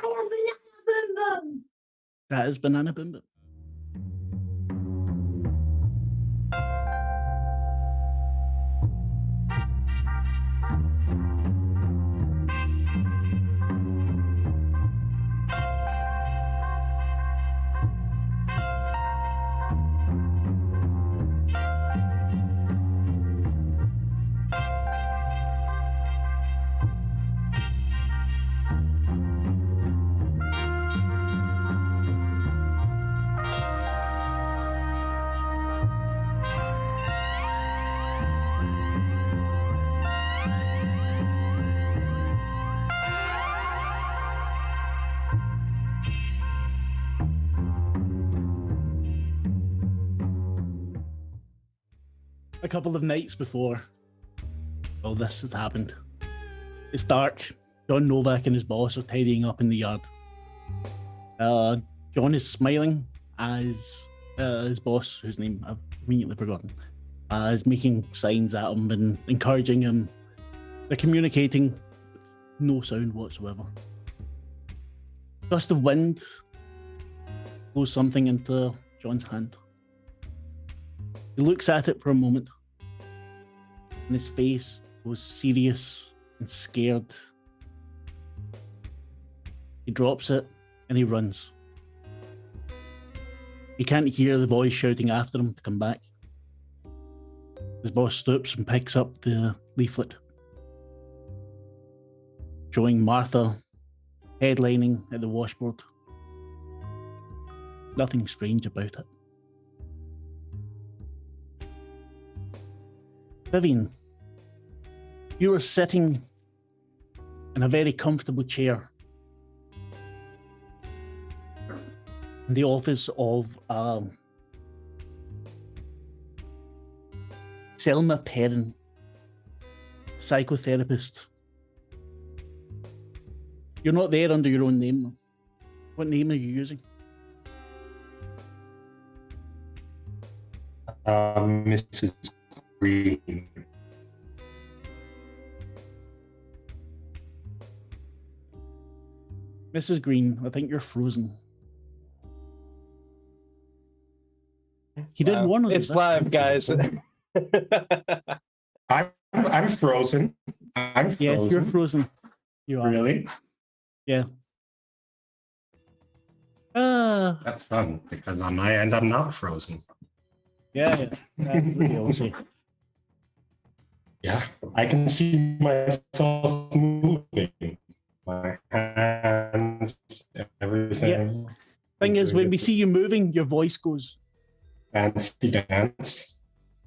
Banana Boom Boom. That is Banana Boom Boom. A couple of nights before all this has happened, it's dark. John Novak and his boss are tidying up in the yard. John is smiling as his boss, whose name I've immediately forgotten, is making signs at him and encouraging him. They're communicating with no sound whatsoever. Gust of wind blows something into John's hand. He looks at it for a moment, and his face was serious and scared. He drops it, and he runs. He can't hear the boys shouting after him to come back. His boss stoops and picks up the leaflet, showing Martha headlining at the washboard. Nothing strange about it. Vivian, you were sitting in a very comfortable chair in the office of Selma Perrin, psychotherapist. You're not there under your own name. What name are you using? Mrs. Green. Mrs. Green, I think you're frozen. He didn't warn us. It's live, guys. I'm frozen. I'm frozen. Yeah, you're frozen. You are. Really? Yeah. That's fun, because on my end, I'm not frozen. Yeah. That's what you all say. Yeah, I can see myself moving. My hands, everything. Yeah. Thing is, when we see you moving, your voice goes. Fancy dance.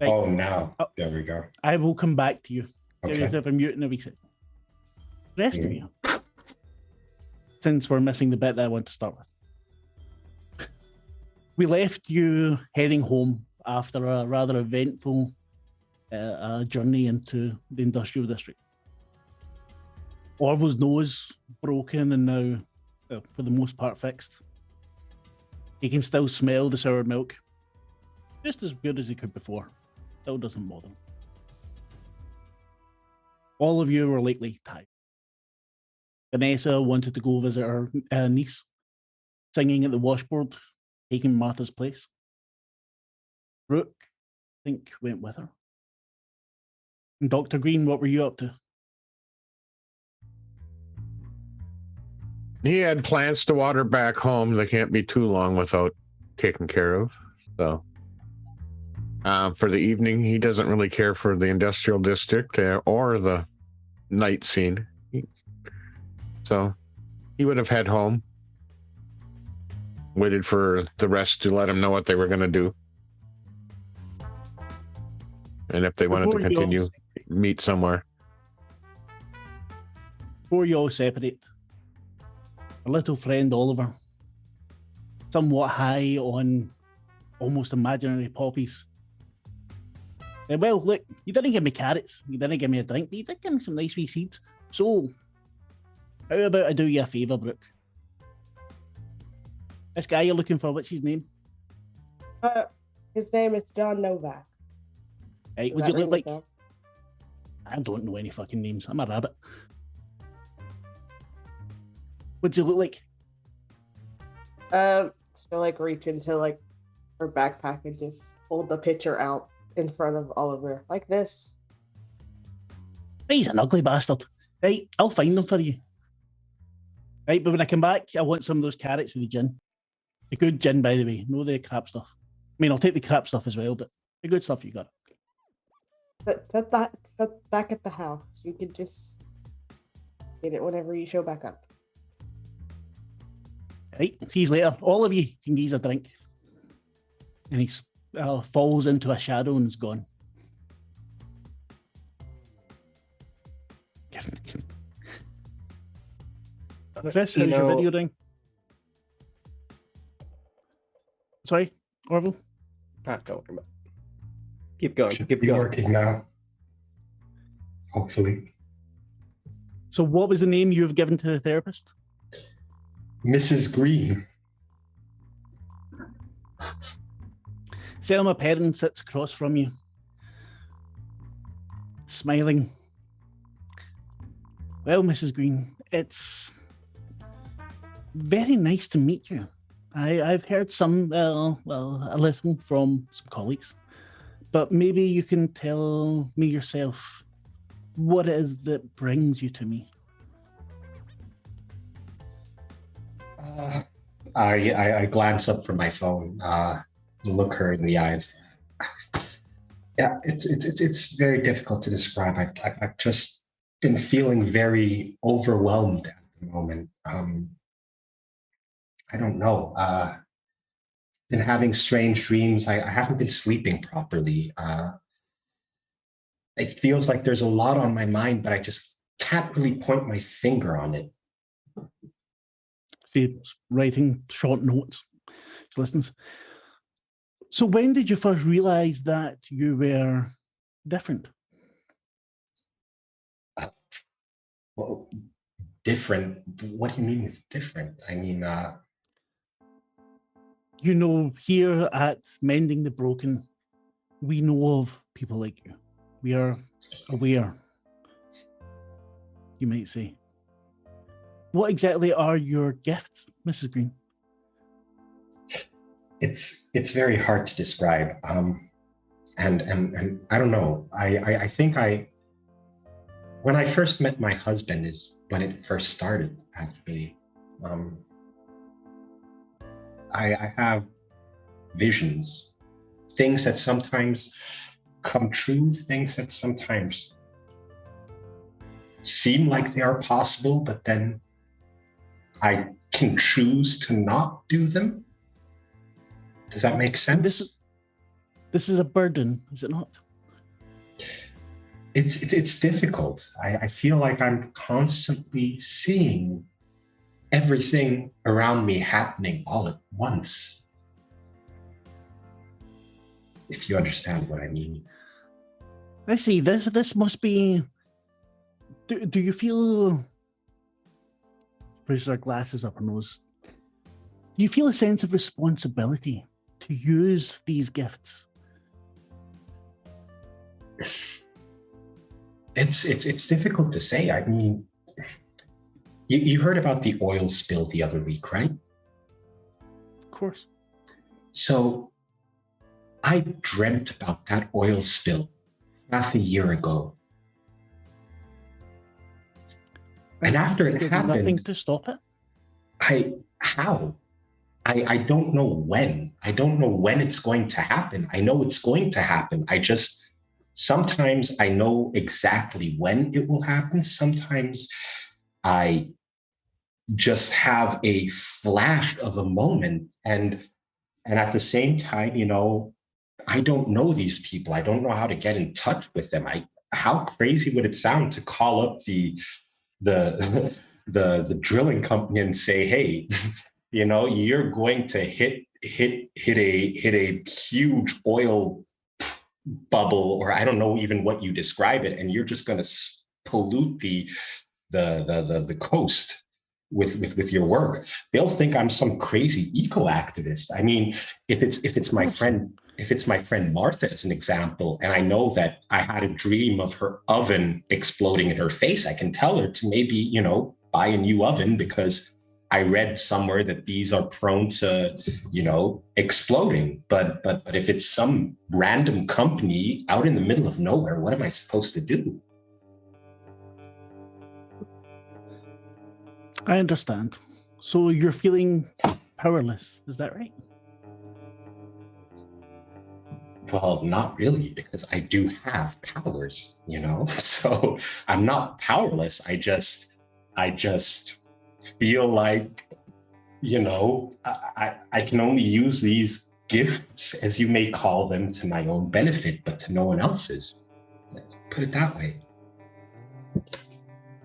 Right. Oh, now. There we go. I will come back to you. Okay. Get yourself a mute in a wee second. The rest of you. Since we're missing the bit that I want to start with. We left you heading home after a rather eventful journey into the industrial district. Orville's nose broken and now, for the most part, fixed. He can still smell the sour milk, just as good as he could before. Still doesn't bother him. All of you were lately tired. Vanessa wanted to go visit her niece, singing at the washboard, taking Martha's place. Brooke, I think, went with her. And Dr. Green, what were you up to? He had plants to water back home. They can't be too long without taken care of. So for the evening, he doesn't really care for the industrial district or the night scene. So he would have head home, waited for the rest to let him know what they were going to do. And if they wanted to continue, meet somewhere. Before you all separate, our little friend Oliver, somewhat high on almost imaginary poppies. Well, look, you didn't give me carrots, you didn't give me a drink, but you did give me some nice wee seeds. So, how about I do you a favour, Brooke? This guy you're looking for, what's his name? His name is John Novak. Right, would you look like... I don't know any fucking names. I'm a rabbit. What'd you look like? She'll like reach into like her backpack and just hold the picture out in front of Oliver like this. He's an ugly bastard. Right, I'll find them for you. Right, but when I come back, I want some of those carrots with the gin. The good gin, by the way, no the crap stuff. I mean, I'll take the crap stuff as well, but the good stuff you got. That's back at the house. You can just get it whenever you show back up. Right, see you later. All of you can give us a drink. And he falls into a shadow and is gone. Chris, how's your video doing? Sorry, Orville? Don't worry about it. Keep going. Should Keep be going. working now. Hopefully. So what was the name you have given to the therapist? Mrs. Green. Selma Perrin sits across from you, smiling. Well, Mrs. Green, it's very nice to meet you. I've heard some, a little from some colleagues, but maybe you can tell me yourself what it is that brings you to me. I glance up from my phone, look her in the eyes. Yeah, it's very difficult to describe. I've just been feeling very overwhelmed at the moment. I don't know. Been having strange dreams. I haven't been sleeping properly. It feels like there's a lot on my mind, but I just can't really point my finger on it. She's writing short notes. She listens. So when did you first realize that you were different? Well, different? What do you mean with different? I mean, you know, here at Mending the Broken, we know of people like you. We are aware, you might say. What exactly are your gifts, Mrs. Green? It's very hard to describe. And I don't know. I think when I first met my husband is when it first started, actually. I have visions, things that sometimes come true, things that sometimes seem like they are possible, but then I can choose to not do them. Does that make sense? This is a burden, is it not? It's difficult. I feel like I'm constantly seeing everything around me happening all at once. If you understand what I mean. I see. This must be. Do you feel? Pushes her glasses up her nose. Do you feel a sense of responsibility to use these gifts? It's difficult to say. I mean, you heard about the oil spill the other week, right? Of course. So I dreamt about that oil spill half a year ago. And after it happened, nothing to stop it. I don't know when. I don't know when it's going to happen. I know it's going to happen. Sometimes I know exactly when it will happen. Sometimes I just have a flash of a moment. And at the same time, you know, I don't know these people. I don't know how to get in touch with them. How crazy would it sound to call up the drilling company and say, hey, you know, you're going to hit a huge oil bubble, or I don't know even what you describe it, and you're just going to pollute the coast with your work. They'll think I'm some crazy eco activist. I mean, if it's my friend Martha as an example, and I know that I had a dream of her oven exploding in her face, I can tell her to maybe, you know, buy a new oven because I read somewhere that these are prone to, exploding. But if it's some random company out in the middle of nowhere, what am I supposed to do? I understand. So you're feeling powerless, is that right? Well, not really, because I do have powers, So I'm not powerless. I just feel like, I can only use these gifts, as you may call them, to my own benefit, but to no one else's. Let's put it that way.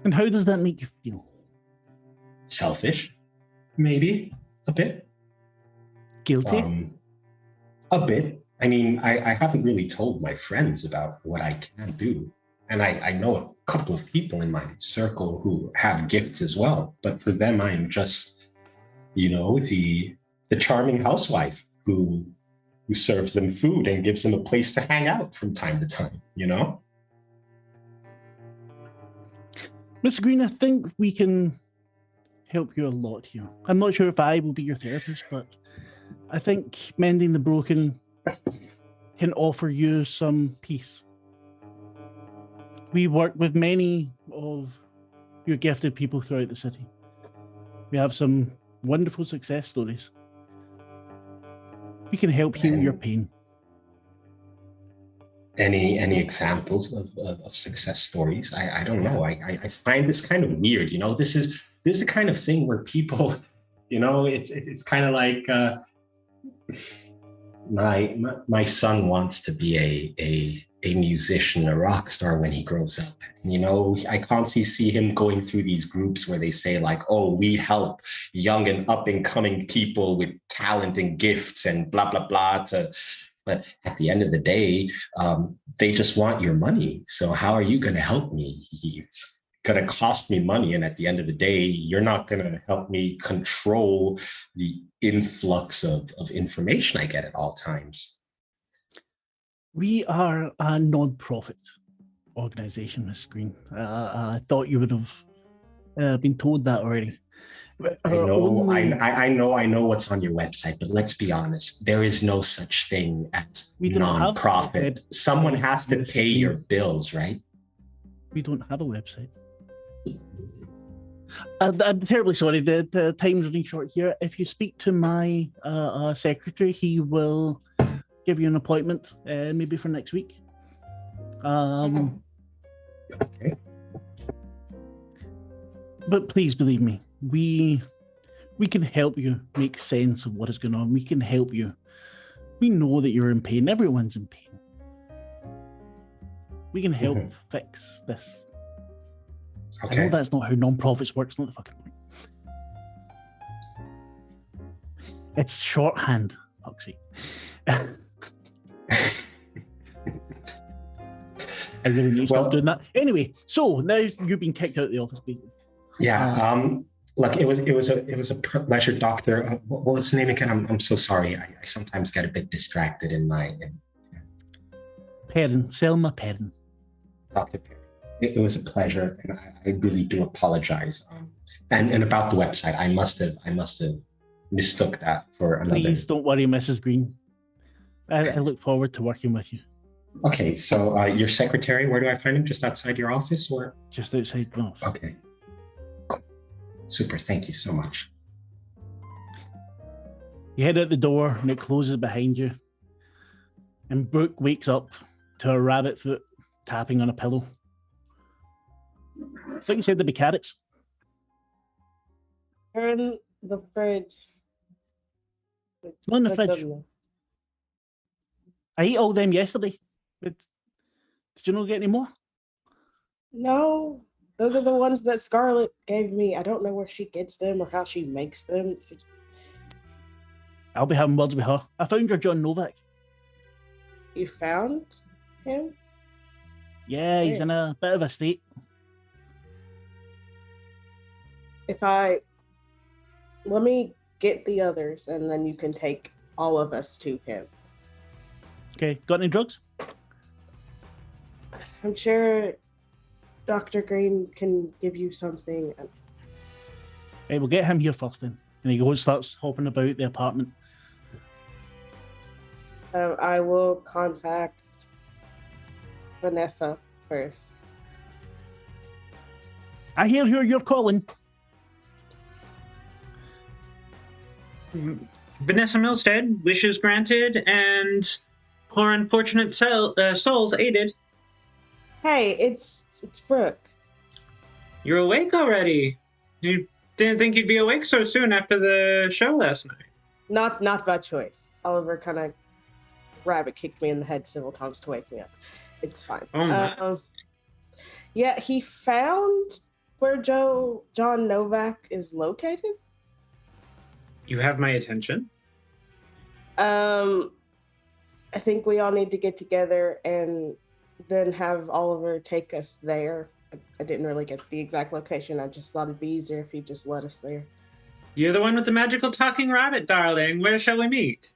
And how does that make you feel? Selfish, maybe a bit. Guilty? A bit. I mean, I haven't really told my friends about what I can do. And I know a couple of people in my circle who have gifts as well. But for them, I'm just, the charming housewife who serves them food and gives them a place to hang out from time to time, Mr. Green, I think we can help you a lot here. I'm not sure if I will be your therapist, but I think Mending the Broken can offer you some peace. We work with many of your gifted people throughout the city. We have some wonderful success stories. We can help heal your pain. Any examples of success stories? I don't know. I find this kind of weird. This is the kind of thing where people, it's kind of like my son wants to be a musician, a rock star when he grows up. I constantly see him going through these groups where they say like, oh, we help young and up and coming people with talent and gifts and blah, blah, blah. But at the end of the day, they just want your money. So how are you going to help me? It's going to cost me money. And at the end of the day, you're not going to help me control the influx of information I get at all times. We are a non-profit organization, Ms. Green. I thought you would have been told that already. I know what's on your website, but let's be honest, there is no such thing as non-profit. Someone has to pay your bills, right? We don't have a website. I'm terribly sorry. The time's running short here. If you speak to my secretary, he will give you an appointment, maybe for next week. Okay. But please believe me, we can help you make sense of what is going on. We can help you. We know that you're in pain. Everyone's in pain. We can help fix this. Okay. I know that's not how non-profits work. It's not the fucking point. It's shorthand, fuck's sake. I really need to stop doing that. Anyway, so now you've been kicked out of the office, basically. Yeah. Look, it was a pleasure, Doctor. What was the name again? I'm so sorry. I sometimes get a bit distracted in my. Perrin, Selma Perrin. Dr. Perrin. It was a pleasure, and I really do apologize. And about the website, I must have mistook that for another. Please don't worry, Mrs. Green. I look forward to working with you. Okay, so your secretary, where do I find him? Just outside your office, or just outside the office? Okay. Super. Thank you so much. You head out the door, and it closes behind you. And Brooke wakes up to a rabbit foot tapping on a pillow. I think you said there'd be carrots. They're in the fridge. Not in the fridge. I ate all them yesterday. But did you not get any more? No, those are the ones that Scarlett gave me. I don't know where she gets them or how she makes them. I'll be having words with her. I found your John Novak. You found him? Yeah, he's in a bit of a state. Let me get the others, and then you can take all of us to him. Okay, got any drugs? I'm sure Dr. Green can give you something. Hey, we'll get him here first then. And he goes, starts hopping about the apartment. I will contact Vanessa first. I hear who you're calling. Vanessa Milstead, wishes granted, and poor unfortunate souls aided. Hey, it's Brooke. You're awake already. You didn't think you'd be awake so soon after the show last night. Not by choice. Oliver kind of rabbit kicked me in the head several times to wake me up. It's fine. Oh my. Yeah, he found where John Novak is located. You have my attention. I think we all need to get together and then have Oliver take us there. I didn't really get the exact location. I just thought it'd be easier if he just led us there. You're the one with the magical talking rabbit, darling. Where shall we meet?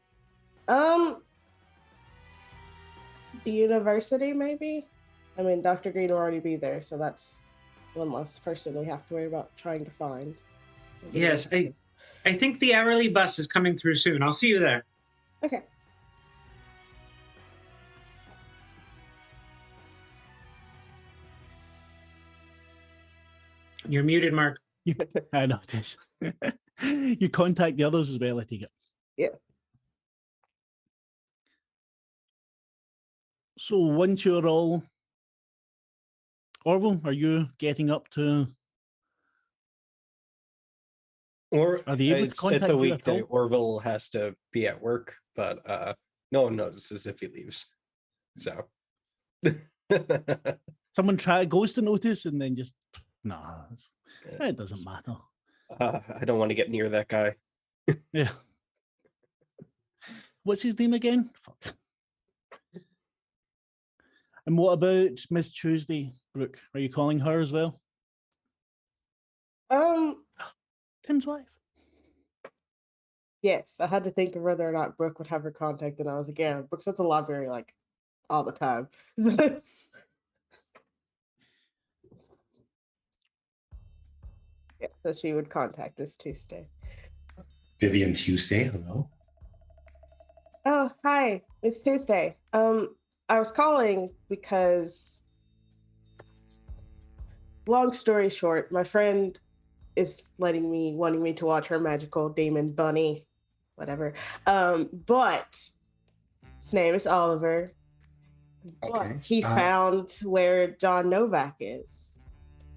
The university, maybe? I mean, Dr. Green will already be there, so that's one less person we have to worry about trying to find. Yes, I think the hourly bus is coming through soon. I'll see you there. Okay. You're muted, Mark. I know it is. You contact the others as well, I take it. Yeah. So once you're all... Orville, are you getting up to... Or Are they able to it's contact a you at weekday. all? Orville has to be at work, but no one notices if he leaves. So Someone goes to notice and then just... Nah, it doesn't matter. I don't want to get near that guy. Yeah. What's his name again? Fuck. And what about Miss Tuesday, Brooke? Are you calling her as well? Tim's wife. Yes, I had to think of whether or not Brooke would have her contact, and I was like, yeah, Brooke's at the library like all the time. Yeah, so she would contact us Tuesday. Vivian Tuesday, hello. Oh, hi, it's Tuesday. I was calling because, long story short, my friend is wanting me to watch her magical demon bunny, whatever. But his name is Oliver. Okay. But he found where John Novak is,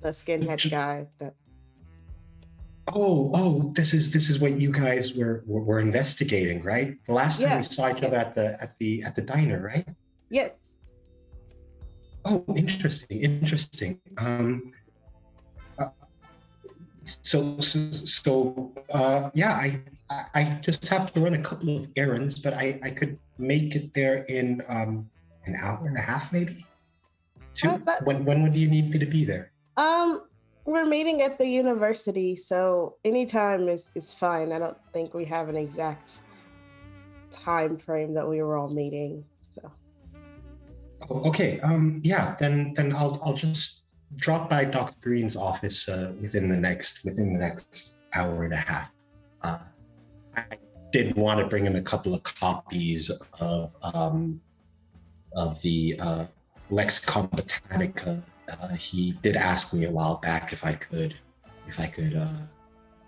the skinhead guy that. Oh, this is what you guys were investigating, right? The last time we saw each other at the diner, right? Yes. Oh, interesting. Yeah, I just have to run a couple of errands, but I could make it there in an hour and a half, maybe. When would you need me to be there? We're meeting at the university, so anytime is fine. I don't think we have an exact time frame that we were all meeting. So. Oh, okay. Yeah. Then I'll just drop by Dr. Green's office within the next hour and a half. I did want to bring him a couple of copies of the Lex Combattanica. He did ask me a while back if I could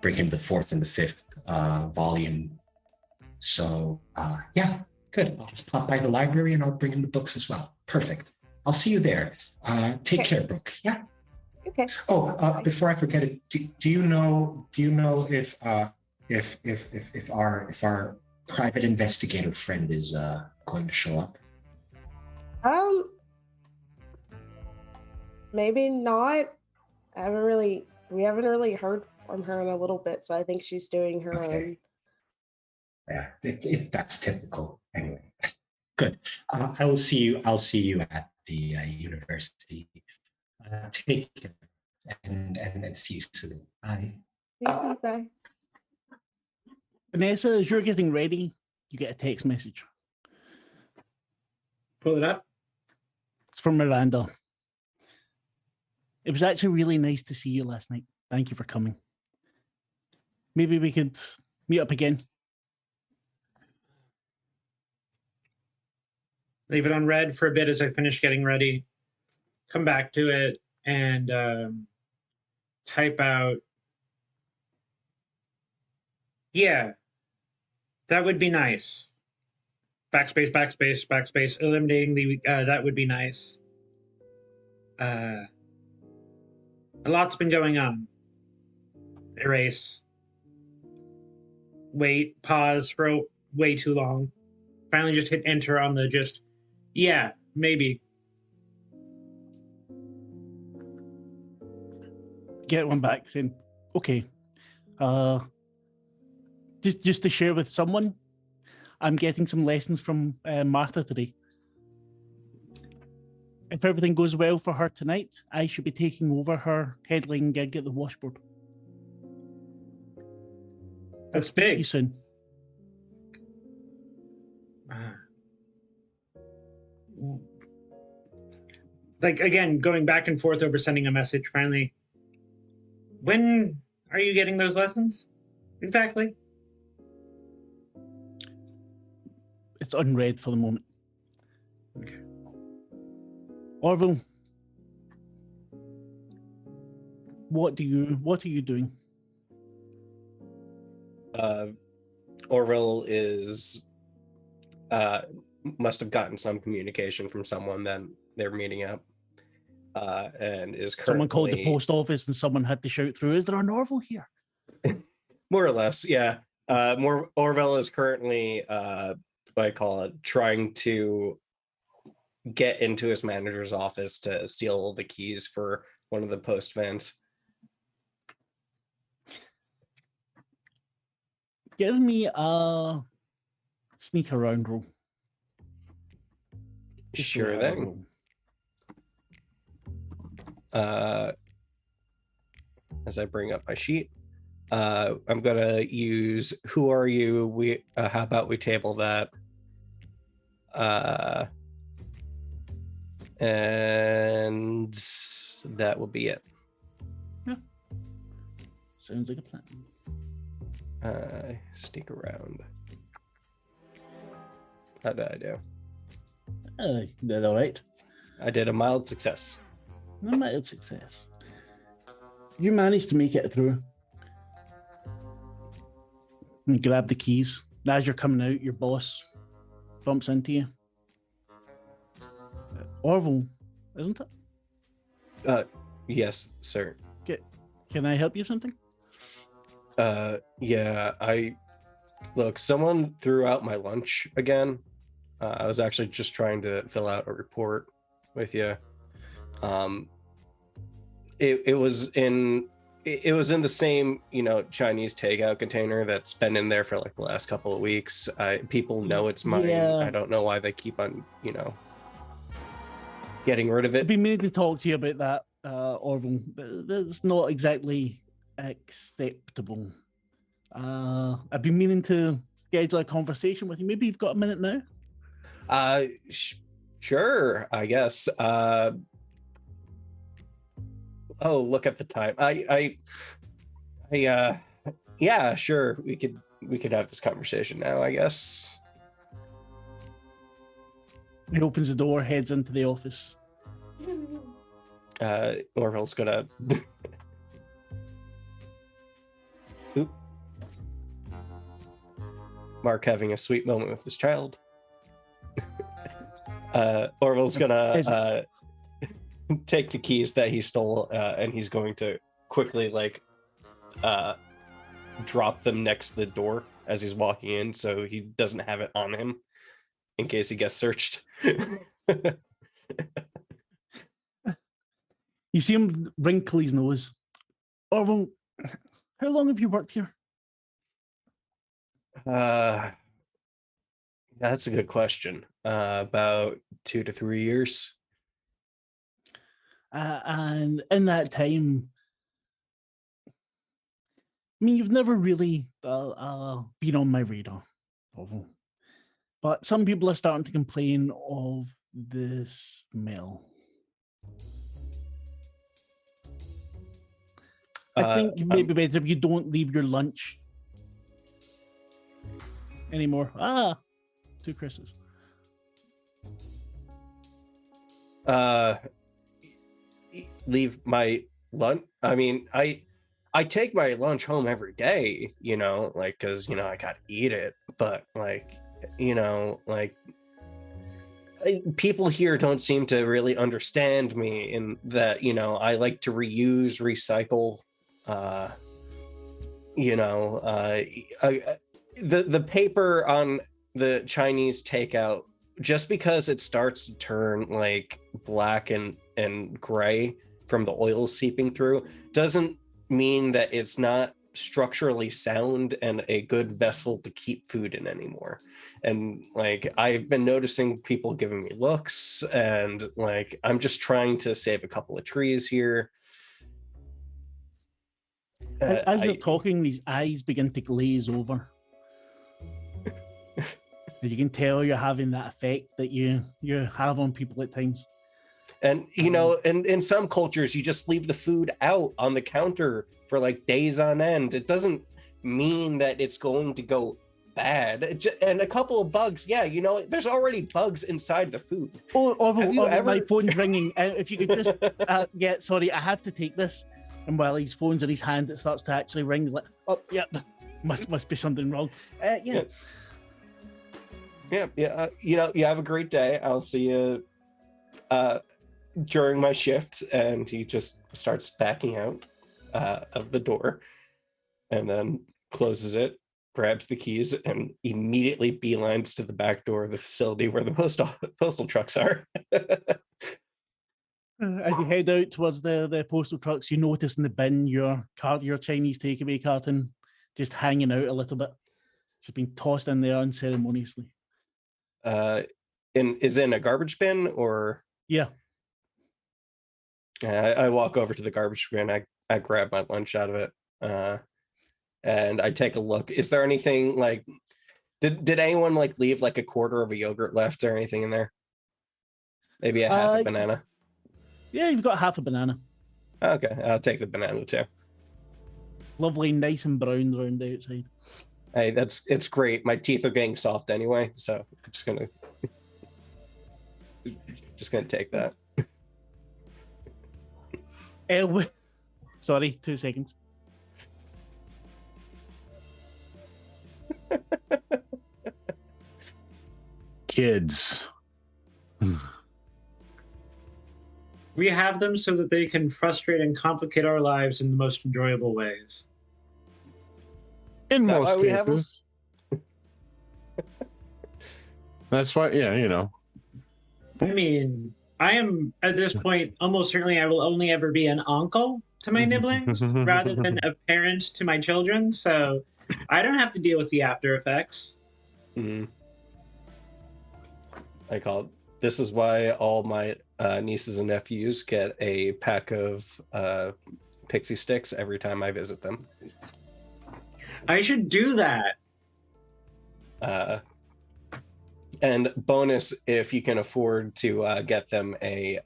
bring him the 4th and the 5th volume. So yeah, good. I'll just pop by the library and I'll bring him the books as well. Perfect. I'll see you there. Take care, Brooke. Yeah. Okay. Oh, before I forget it, do you know if our private investigator friend is going to show up? Maybe not. We haven't really heard from her in a little bit, so I think she's doing her own. Yeah, that's typical. Anyway, good. I'll see you at the university. Take care, and see you soon. Bye. See you soon, bye. Vanessa, as you're getting ready, you get a text message. Pull it up. It's from Miranda. It was actually really nice to see you last night. Thank you for coming. maybe we could meet up again. Leave it on red for a bit as I finish getting ready. Come back to it and type out. Yeah, that would be nice. Backspace, backspace, backspace. Eliminating the that would be nice. A lot's been going on. Erase. Wait, pause for way too long. Finally just hit enter on the just, yeah, maybe. Get one back saying, okay. Just to share with someone, I'm getting some lessons from Martha today. If everything goes well for her tonight, I should be taking over her headline gig at the washboard. I'll That's speak to big. you soon. Like, again, going back and forth over sending a message, finally. When are you getting those lessons? Exactly. It's unread for the moment. Okay. Orville, what are you doing? Orville is must have gotten some communication from someone that they're meeting up, and is currently Someone called the post office and someone had to shout through, is there an Orville here? more or less, yeah. Orville is currently what I call it, trying to get into his manager's office to steal the keys for one of the post vans. Give me a sneak around roll. Just Sure a thing. roll. As I bring up my sheet, I'm gonna use who are you? How about we table that? And that will be it. Sounds like a plan. Sneak around. How did I do? You did all right. I did a mild success. A mild success. You managed to make it through. You grab the keys. As you're coming out, your boss bumps into you. Orville, isn't it? Yes, sir. Can I help you with something? Yeah, someone threw out my lunch again. I was actually just trying to fill out a report with you. It was in the same, Chinese takeout container that's been in there for like the last couple of weeks. People know it's mine. Yeah. I don't know why they keep on, getting rid of I'd it. be meaning to talk to you about that, Orville. That's not exactly acceptable. I've been meaning to schedule a conversation with you. Maybe you've got a minute now? Sure, I guess. Oh, look at the time. Yeah, sure. We could have this conversation now, I guess. He opens the door, heads into the office. Orville's gonna Oop. Mark having a sweet moment with his child. Orville's gonna take the keys that he stole, and he's going to quickly drop them next to the door as he's walking in, so he doesn't have it on him in case he gets searched. You see him wrinkle his nose. Orville, how long have you worked here? That's a good question. About 2 to 3 years. And in that time, I mean, you've never really been on my radar, Orville. But some people are starting to complain of the smell. I think maybe better if you don't leave your lunch anymore. 2 Chris's. Leave my lunch. I mean, I take my lunch home every day, you know, like, because, you know, I gotta eat it. But, like, you know, like, people here don't seem to really understand me in that, you know, I like to reuse, recycle, you know, the paper on the Chinese takeout, just because it starts to turn like black and gray from the oil seeping through, doesn't mean that it's not structurally sound and a good vessel to keep food in anymore. And like, I've been noticing people giving me looks, and like, I'm just trying to save a couple of trees here. As you're talking, these eyes begin to glaze over. And you can tell you're having that effect that you have on people at times. And, you know, and in some cultures, you just leave the food out on the counter for like days on end. It doesn't mean that it's going to go bad. And a couple of bugs, yeah, you know, there's already bugs inside the food. My phone's ringing. If you could just, sorry, I have to take this. And while his phone's in his hand, it starts to actually ring. He's like, oh, yeah, must be something wrong. Yeah. You know, you have a great day. I'll see you during my shift. And he just starts backing out of the door, and then closes it, grabs the keys, and immediately beelines to the back door of the facility where the postal trucks are. As you head out towards the postal trucks, you notice in the bin your Chinese takeaway carton just hanging out a little bit. It's been tossed in there unceremoniously. Is in a garbage bin, or? Yeah. I walk over to the garbage bin. I grab my lunch out of it, and I take a look. Is there anything like? Did anyone like leave like a quarter of a yogurt left or anything in there? Maybe a half a banana. Yeah, you've got half a banana. Okay, I'll take the banana too. Lovely, nice and brown around the outside. Hey, it's great. My teeth are getting soft anyway, so I'm just gonna take that. Sorry, 2 seconds. Kids. We have them so that they can frustrate and complicate our lives in the most enjoyable ways. In most cases. That's why, yeah, you know. I mean, I am, at this point, almost certainly I will only ever be an uncle to my nibblings rather than a parent to my children, so I don't have to deal with the after effects. I call it. This is why all my nieces and nephews get a pack of pixie sticks every time I visit them. I should do that. And bonus, if you can afford to get them a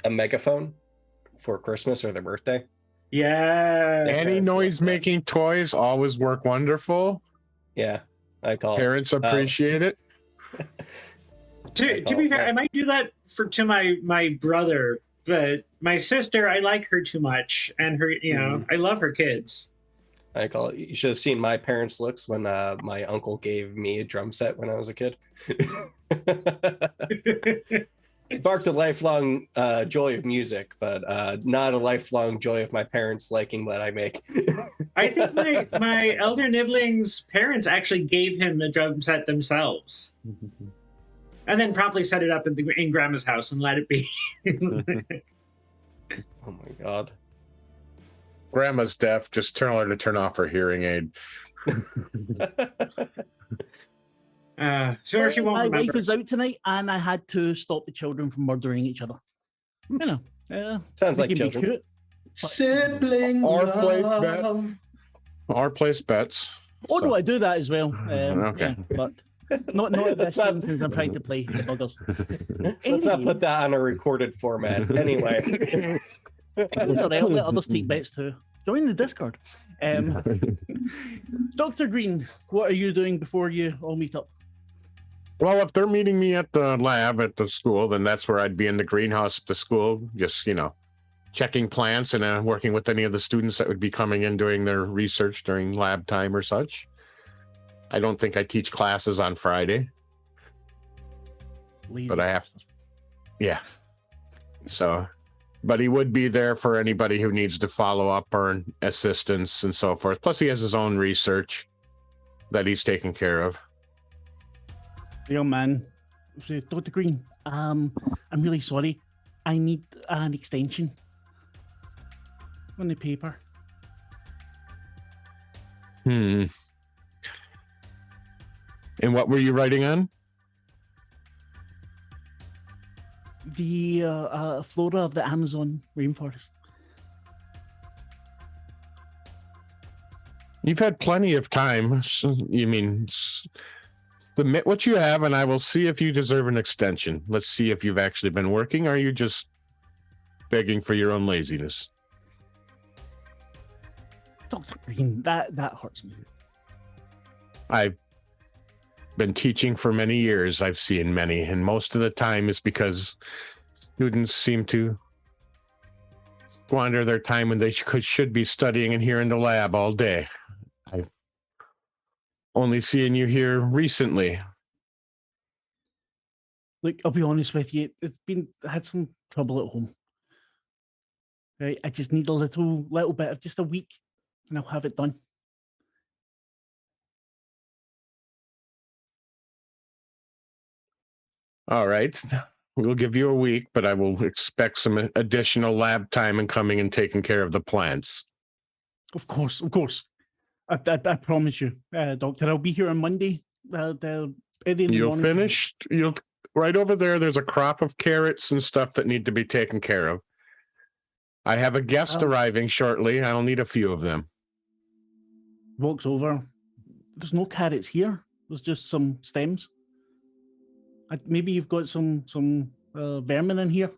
megaphone for Christmas or their birthday. Yeah. Any noise-making toys always work wonderful. Yeah, I call parents appreciate it. To be fair, I might do that to my brother, but my sister, I like her too much, and her, you know, I love her kids. I call it. You should have seen my parents' looks when my uncle gave me a drum set when I was a kid. Sparked a lifelong joy of music, but not a lifelong joy of my parents liking what I make. I think my elder nibbling's parents actually gave him a drum set themselves. And then promptly set it up in Grandma's house and let it be. Oh my God. Grandma's deaf. Just tell her to turn off her hearing aid. Sure, she won't. My remember. wife is out tonight, and I had to stop the children from murdering each other. You know, sounds like children. Cute, Sibling love. Or place bets. Oh no, I do that as well. Okay, yeah, but not at this time because I'm trying to play the buggers. Let's not put that on a recorded format. Anyway, it's all right. I'll let others take bets too. Join the Discord. Dr. Green, what are you doing before you all meet up? Well, if they're meeting me at the lab at the school, then that's where I'd be in the greenhouse at the school, just, checking plants and working with any of the students that would be coming in doing their research during lab time or such. I don't think I teach classes on Friday. Lazy But I have- bastard. Yeah. So, but he would be there for anybody who needs to follow up or assistance and so forth. Plus, he has his own research that he's taking care of. The young man said, Dr. Green, I'm really sorry. I need an extension on the paper. And what were you writing on? The flora of the Amazon rainforest. You've had plenty of time. Submit what you have, and I will see if you deserve an extension. Let's see if you've actually been working, or are you just begging for your own laziness? Dr. Green, that hurts me. I've been teaching for many years. I've seen many, and most of the time is because students seem to squander their time when they should be studying and here in the lab all day. I've only seen you here recently. Look, I'll be honest with you. I had some trouble at home. Right, I just need a little bit of just a week, and I'll have it done. All right. We'll give you a week, but I will expect some additional lab time and coming and taking care of the plants. Of course. I promise you, Doctor. I'll be here on Monday. You'll finish. You'll right over there. There's a crop of carrots and stuff that need to be taken care of. I have a guest arriving shortly. I'll need a few of them. Walks over. There's no carrots here. There's just some stems. Maybe you've got some vermin in here.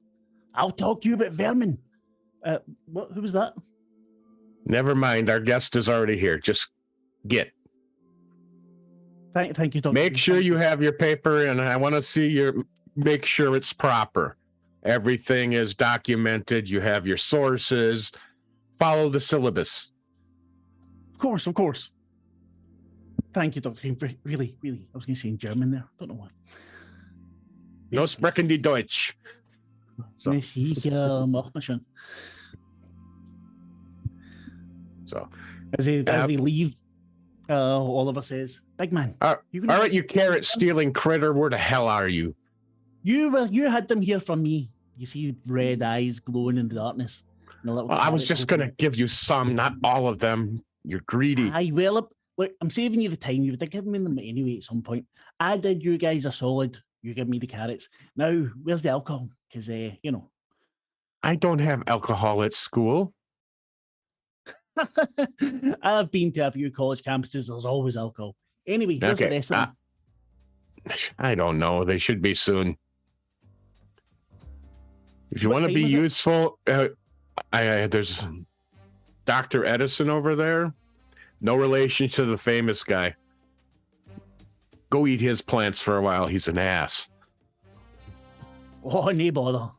I'll talk to you about vermin. What? Who was that? Never mind. Our guest is already here. Just get. Thank you, Doctor. Make sure you have your paper, and I want to see make sure it's proper. Everything is documented. You have your sources. Follow the syllabus. Of course. Thank you, Doctor. Really. I was going to say in German there. Don't know why. No sprechen die Deutsch. So. Mach mal schon. So, as they leave, Oliver says, "Big man, all right, you carrot stealing critter, where the hell are you? You had them here from me. You see red eyes glowing in the darkness. I was just going to give you some, not all of them. You're greedy. Look, I'm saving you the time. You would have given me them anyway at some point. I did you guys a solid. You give me the carrots. Now, where's the alcohol? Because, I don't have alcohol at school. I've been to a few college campuses. There's always alcohol. Anyway, here's the rest of them. I don't know. They should be soon. If you want to be useful, there's Dr. Edison over there. No relation to the famous guy. Go eat his plants for a while. He's an ass. Oh, no bother.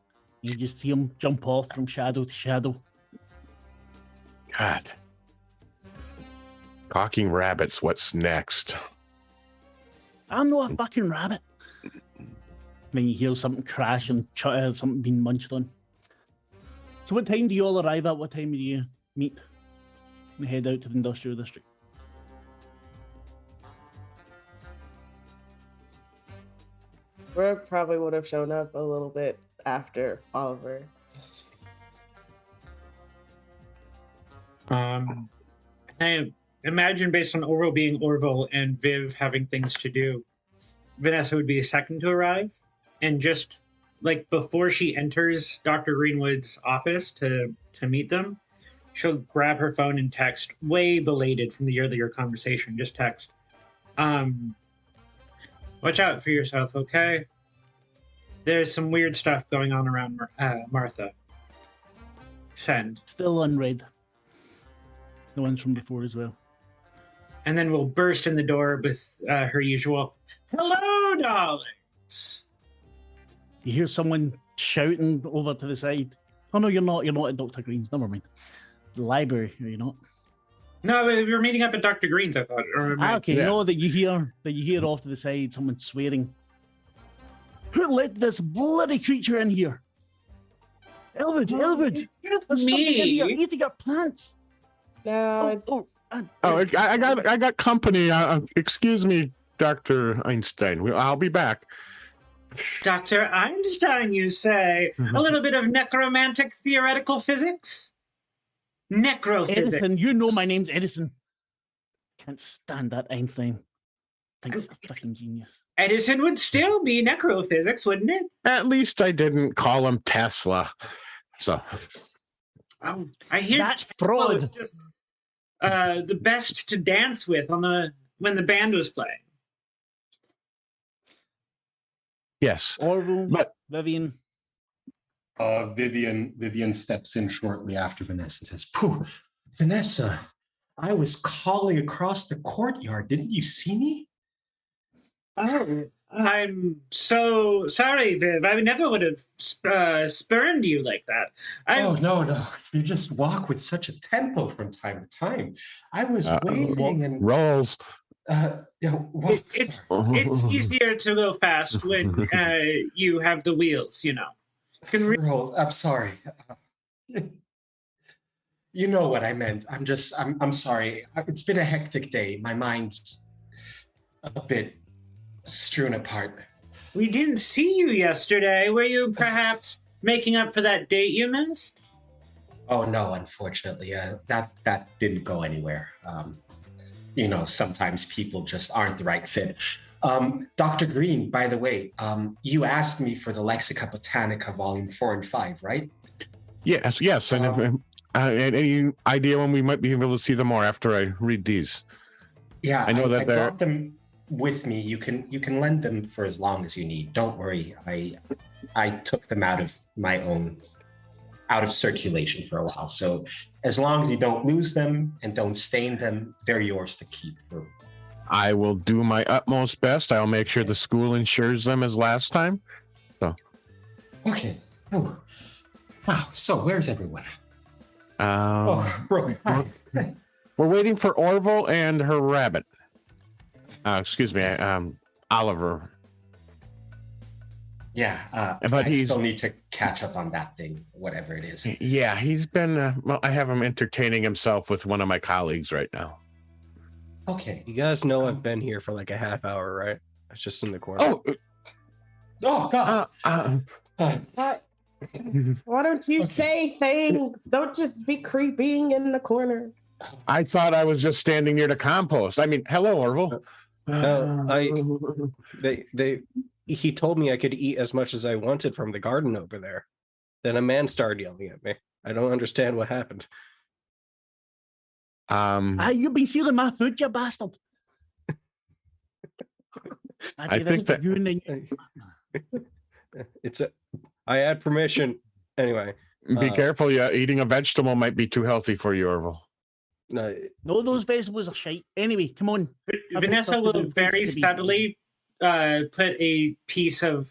You just see him jump off from shadow to shadow. God. Talking rabbits, what's next? I'm not a fucking rabbit. Then you hear something crash and something being munched on. So what time do you all arrive at? What time do you meet and head out to the industrial district? We probably would have shown up a little bit after Oliver. I imagine based on Orville being Orville and Viv having things to do, Vanessa would be the second to arrive. And just like before she enters Dr. Greenwood's office to meet them, she'll grab her phone and text, way belated from the earlier conversation, just text. Watch out for yourself, okay? There's some weird stuff going on around Martha. Send. Still unread. The ones from before as well. and then will burst in the door with her usual, "Hello, darlings." You hear someone shouting over to the side. Oh no, you're not. You're not at Dr. Green's. Never mind. The library, are you not? No, we were meeting up at Dr. Green's, I thought. Okay, Yeah. no, that you hear off to the side someone swearing. Who let this bloody creature in here? Elwood, there's something in here eating our plants. No, I got company. Excuse me, Dr. Einstein. I'll be back. Dr. Einstein, you say? A little bit of necromantic theoretical physics? Necrophysics. Edison, you know my name's Edison. Can't stand that Einstein. Thinks a fucking genius. Edison would still be necrophysics, wouldn't it? At least I didn't call him Tesla. So Oh, I hear That's Tesla was fraud. just, the best to dance with when the band was playing. yes, Orville, but Vivian. Vivian steps in shortly after Vanessa and says, "Pooh, Vanessa, I was calling across the courtyard. Didn't you see me?" Oh, I'm so sorry, Viv. I never would have spurned you like that. Oh, no. You just walk with such a tempo from time to time. I was waiting and rolls. It's easier to go fast when you have the wheels, you know. Roll. I'm sorry. You know what I meant. I'm sorry. It's been a hectic day. My mind's a bit strewn apart. We didn't see you yesterday. Were you perhaps making up for that date you missed? Oh no, unfortunately, that didn't go anywhere. Sometimes people just aren't the right fit. Dr. Green, by the way, you asked me for the Lexica Botanica Volume 4 and 5, right? Yes. And any idea when we might be able to see them more after I read these? Yeah, I know that I they're brought them with me. You can lend them for as long as you need. Don't worry. I took them out of circulation for a while. So as long as you don't lose them and don't stain them, they're yours to keep for. I will do my utmost best. I'll make sure the school insures them as last time. So. Okay. Oh. Wow. So where's everyone? We're Hi. waiting for Orville and her rabbit. Excuse me, Oliver. Yeah. But I he's still need to catch up on that thing, whatever it is. Yeah, he's been. I have him entertaining himself with one of my colleagues right now. Okay. You guys know I've been here for like a half hour, right? It's just in the corner. Oh God. why don't you say things? Don't just be creeping in the corner. I thought I was just standing near the compost. I mean, hello, Orville. No, he told me I could eat as much as I wanted from the garden over there. Then a man started yelling at me. I don't understand what happened. You've been stealing my food, you bastard. I think that I had permission. Anyway. Be careful. Yeah, eating a vegetable might be too healthy for you, Orville. No, those vegetables are shite. Anyway, come on. Vanessa will very subtly put a piece of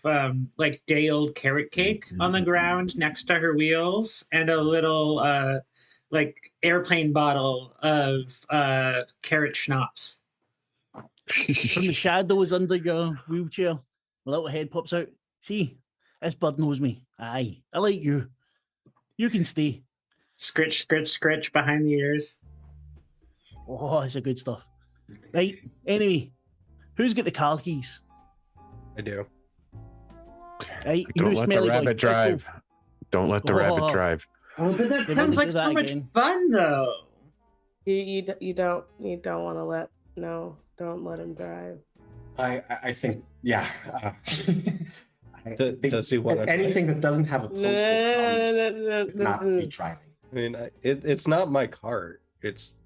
like day-old carrot cake on the ground next to her wheels and a little like airplane bottle of carrot schnapps. From the shadows under your wheelchair, a little head pops out. See, this bird knows me. Aye, I like you. You can stay. Scritch, scritch, scritch behind the ears. Oh, it's a good stuff. Right. Anyway, who's got the car keys? I do. Right. Don't let the smelly boy. rabbit Let's drive. go. Don't let the rabbit drive. Oh, but that They sounds wouldn't like do so that much again. fun, though. You don't want to let don't let him drive. I think Does he want to anything that doesn't have a post not be driving. I mean, it's not my car. It's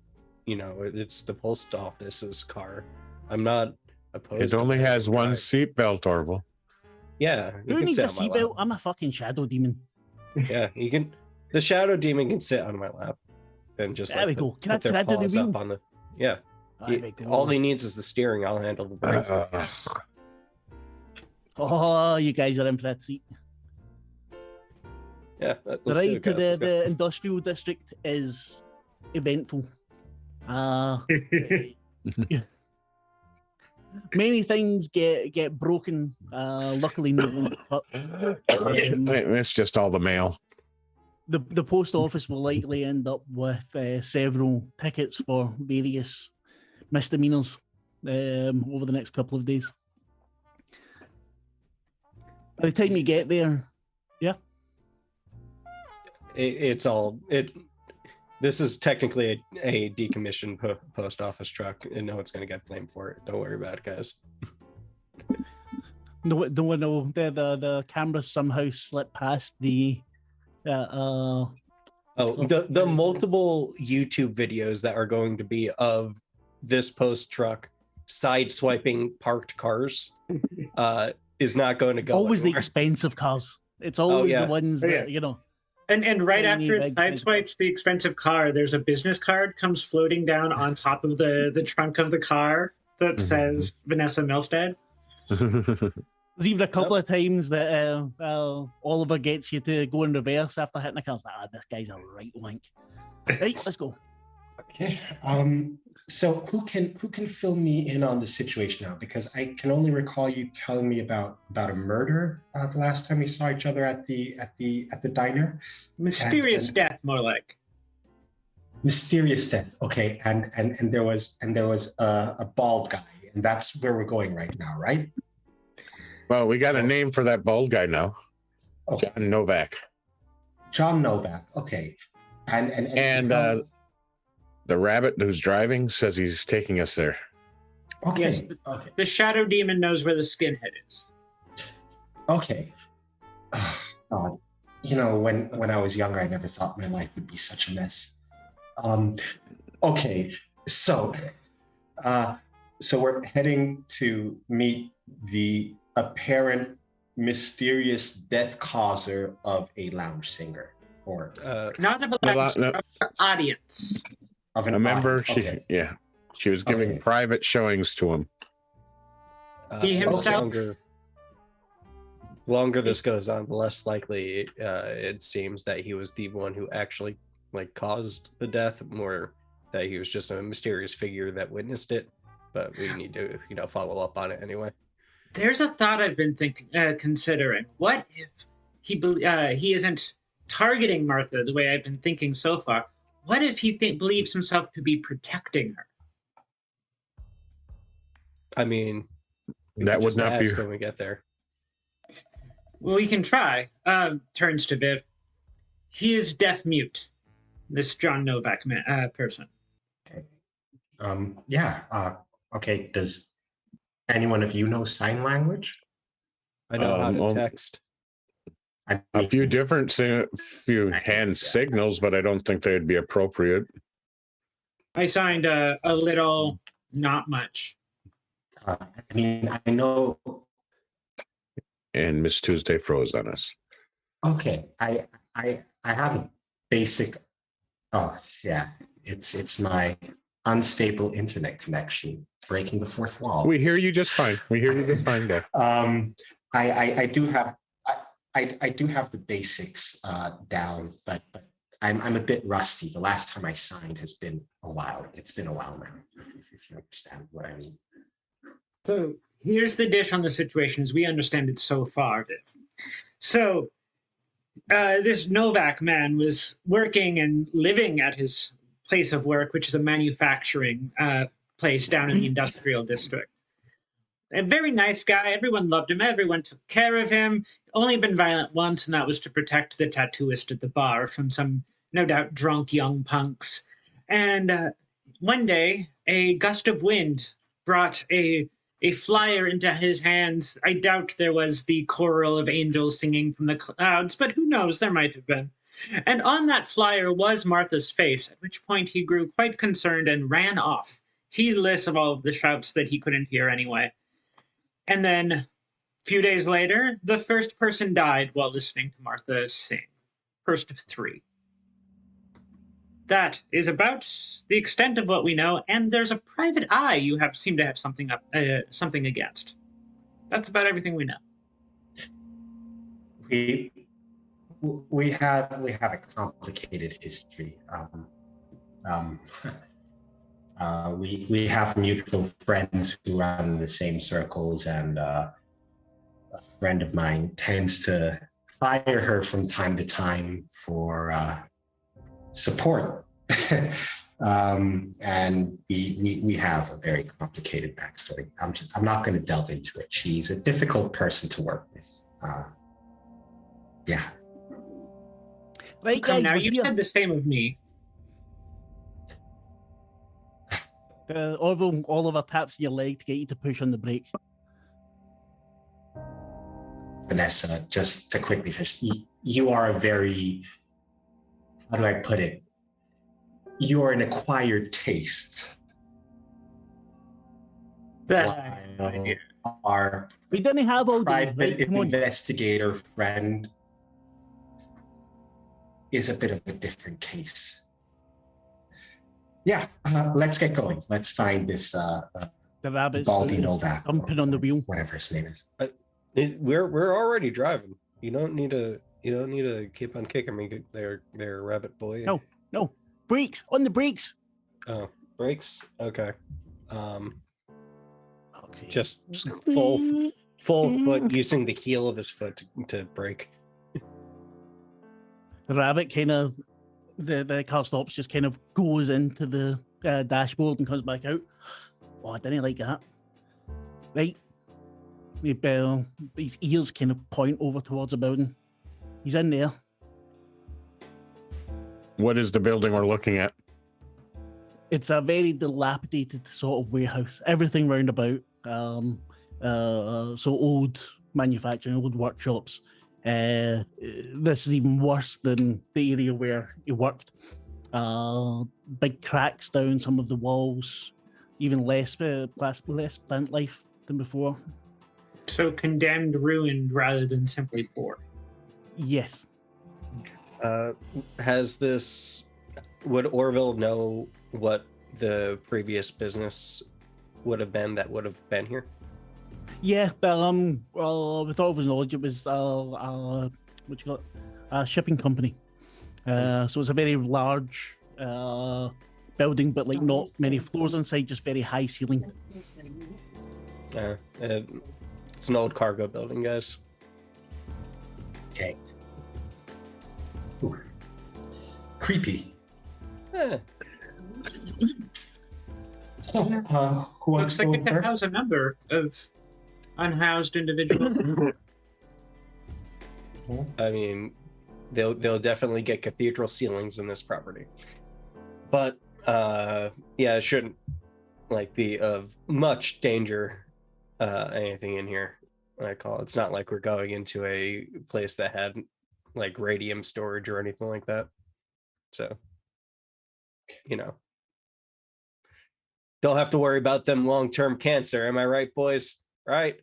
the post office's car. I'm not opposed. It only to has one drive. seatbelt, Orville. Yeah, you Who can needs a sit on my seatbelt? lap. I'm a fucking shadow demon. Yeah, you can. The shadow demon can sit on my lap and just There we go. Can I put their do the paws wheel? up on the. Yeah. All he needs is the steering. I'll handle the brakes. Oh, you guys are in for a treat. Yeah, The let's do ride it, to guys. Let's go. the industrial district is eventful. Many things get broken. Luckily, no one got hurt. It's just all the mail. The post office will likely end up with several tickets for various misdemeanors over the next couple of days. By the time you get there, yeah, It's all it. This is technically a decommissioned post office truck, and no one's going to get blamed for it. Don't worry about it, guys. no, the camera somehow slipped past the. The multiple YouTube videos that are going to be of this post truck sideswiping parked cars is not going to go always anywhere. the expensive cars. It's always the ones that you know. And right after it big sideswipes the expensive car, there's a business card comes floating down on top of the trunk of the car that says Vanessa Milstead. There's even a couple of times that Oliver gets you to go in reverse after hitting the car. It's like, this guy's a right wank. Right, let's go. Okay. So who can fill me in on the situation now? Because I can only recall you telling me about a murder the last time we saw each other at the diner. Mysterious death, more like. Mysterious death. Okay, and there was a bald guy, and that's where we're going right now, right? Well, we got a name for that bald guy now. Okay. John Novak. John Novak. Okay. And the rabbit who's driving says he's taking us there. Okay. Yes, Okay. The shadow demon knows where the skinhead is. Okay. God. You know, when I was younger, I never thought my life would be such a mess. Okay. So we're heading to meet the apparent mysterious death causer of a lounge singer, or Not of a lounge, of our audience. of an Remember, audience. Okay. she was giving private showings to him. He himself. Longer this goes on, the less likely it seems that he was the one who actually caused the death, more that he was just a mysterious figure that witnessed it. But we need to follow up on it anyway. There's a thought I've been considering. What if he isn't targeting Martha the way I've been thinking so far? What if he believes himself to be protecting her? I mean, That would not be when we get there. Well, we can try. Turns to Viv. He is deaf mute. This John Novak person. Okay. Okay. Does anyone of you know sign language? I know how to text. a few different few hand signals, but I don't think they'd be appropriate. I signed a little, not much. I mean, I know. And Miss Tuesday froze on us. Okay, I have a basic. Oh yeah, it's my unstable internet connection breaking the fourth wall. We hear you just fine. Guy. I do have I do have the basics down, but I'm a bit rusty. The last time I signed has been a while. It's been a while now, if you understand what I mean. So here's the dish on the situation as we understand it so far, Viv. So this Novak man was working and living at his place of work, which is a manufacturing place down in the industrial district. A very nice guy. Everyone loved him. Everyone took care of him. Only been violent once, and that was to protect the tattooist at the bar from some, no doubt, drunk young punks. And one day, a gust of wind brought a flyer into his hands. I doubt there was the choral of angels singing from the clouds, but who knows, there might have been. And on that flyer was Martha's face, at which point he grew quite concerned and ran off, heedless of all of the shouts that he couldn't hear anyway. And then, a few days later, the first person died while listening to Martha sing. First of three. That is about the extent of what we know, and there's a private eye you seem to have something against. That's about everything we know. We have a complicated history. We have mutual friends who run the same circles, and a friend of mine tends to fire her from time to time for support. And we have a very complicated backstory. I'm not going to delve into it. She's a difficult person to work with. Yeah. Right, Come guys, now, we're you here. said the same of me. Orville, Oliver taps your leg to get you to push on the brake. Vanessa, just to quickly finish, you are a very, how do I put it? You are an acquired taste. While our We didn't have all day, private right? Come on. investigator friend is a bit of a different case. Yeah, let's get going. Let's find this The rabbit's Baldy foot is Novak, thumping on the wheel. whatever his name is. We're already driving. You don't need to keep on kicking me there, rabbit boy. No, brakes, on the brakes. Oh, brakes. Okay. Okay. Just full foot using the heel of his foot to brake. The rabbit kind of, the car stops, just kind of goes into the dashboard and comes back out. Oh, I didn't like that. Right. His ears kind of point over towards a building. He's in there. What is the building we're looking at? It's a very dilapidated sort of warehouse. Everything round about. So old manufacturing, old workshops. This is even worse than the area where he worked. Big cracks down some of the walls. Even less plant life than before. So condemned, ruined, rather than simply poor. Yes. Would Orville know what the previous business would have been that would have been here? Yeah, but with all of his knowledge, it was a shipping company. So it's a very large building, but like not many floors inside, just very high ceiling. It's an old cargo building, guys. Okay. Ooh. Creepy. Eh, So, who wants Looks to like go it could first? house a number of unhoused individuals. I mean, they'll definitely get cathedral ceilings in this property, but it shouldn't be of much danger. Anything in here, it's not like we're going into a place that had radium storage or anything like that. So, don't have to worry about them long-term cancer. Am I right, boys? Right?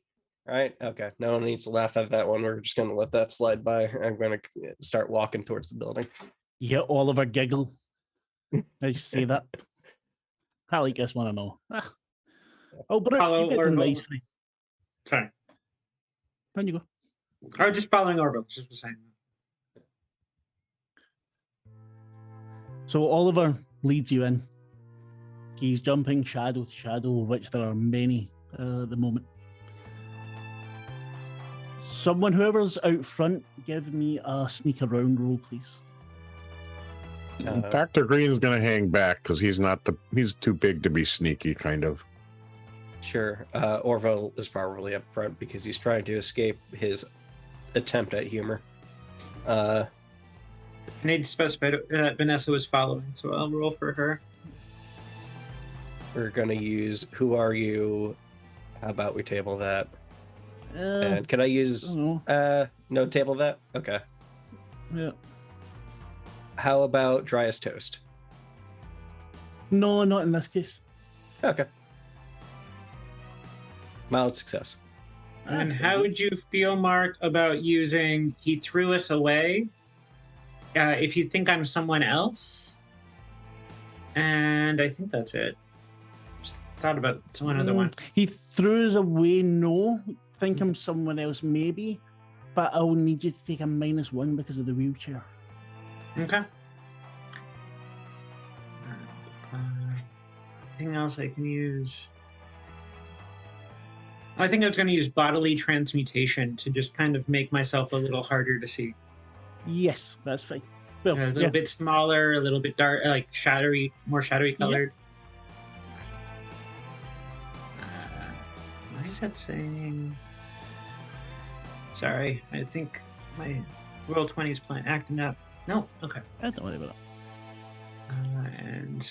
Okay. No one needs to laugh at that one. We're just going to let that slide by. I'm going to start walking towards the building. Yeah, Oliver giggle as you say that. I like this one, I know. Oh, but Follow you get Orville. nice free. Sorry. Down you go. I was just following Orville. Just was saying. So Oliver leads you in. He's jumping shadow to shadow, of which there are many at the moment. Someone, whoever's out front, give me a sneak around roll, please. Dr. Green's going to hang back because he's too big to be sneaky, kind of. Sure. Orville is probably up front because he's trying to escape his attempt at humor. I need to specify Vanessa was following, so I'll roll for her. We're going to use Who Are You? How about we table that? And can I use no table that? Okay. Yeah. How about Dry as Toast? No, not in this case. Okay. Mild success. And how would you feel, Mark, about using He Threw Us Away? If you think I'm someone else, And I think that's it. Just thought about one other one. He throws away no. Think I'm someone else, maybe. But I'll need you to take a -1 because of the wheelchair. Okay. Anything else I can use? I think I was going to use bodily transmutation to just kind of make myself a little harder to see. Yes, that's fine. Well, A little bit smaller, a little bit dark, like shadowy, more shadowy colored. What is that saying? Sorry, I think my Roll20 is playing acting up. No, okay. Don't worry about that. And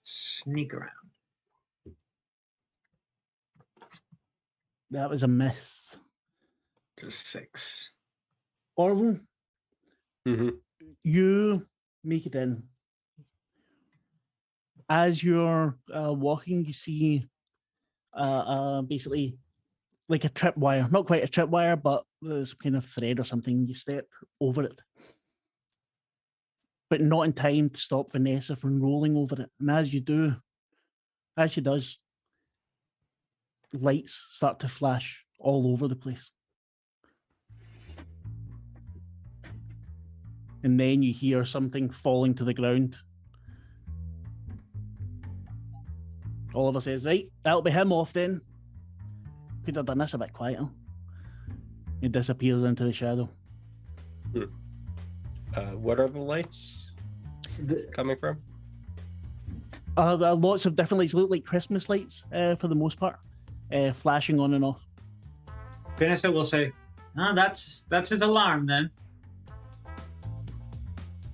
sneak around. That was a miss. To 6. Orville, Mm-hmm. you make it in. As you're walking, you see basically like a tripwire. Not quite a tripwire, but there's some kind of thread or something. You step over it. But not in time to stop Vanessa from rolling over it. And as you do, as she does, lights start to flash all over the place. And then you hear something falling to the ground. Oliver says, right, that'll be him off then. Could have done this a bit quieter. It disappears into the shadow. What are the lights coming from? Lots of different lights, look like Christmas lights for the most part, flashing on and off. Vanessa will say, "Oh, that's his alarm then."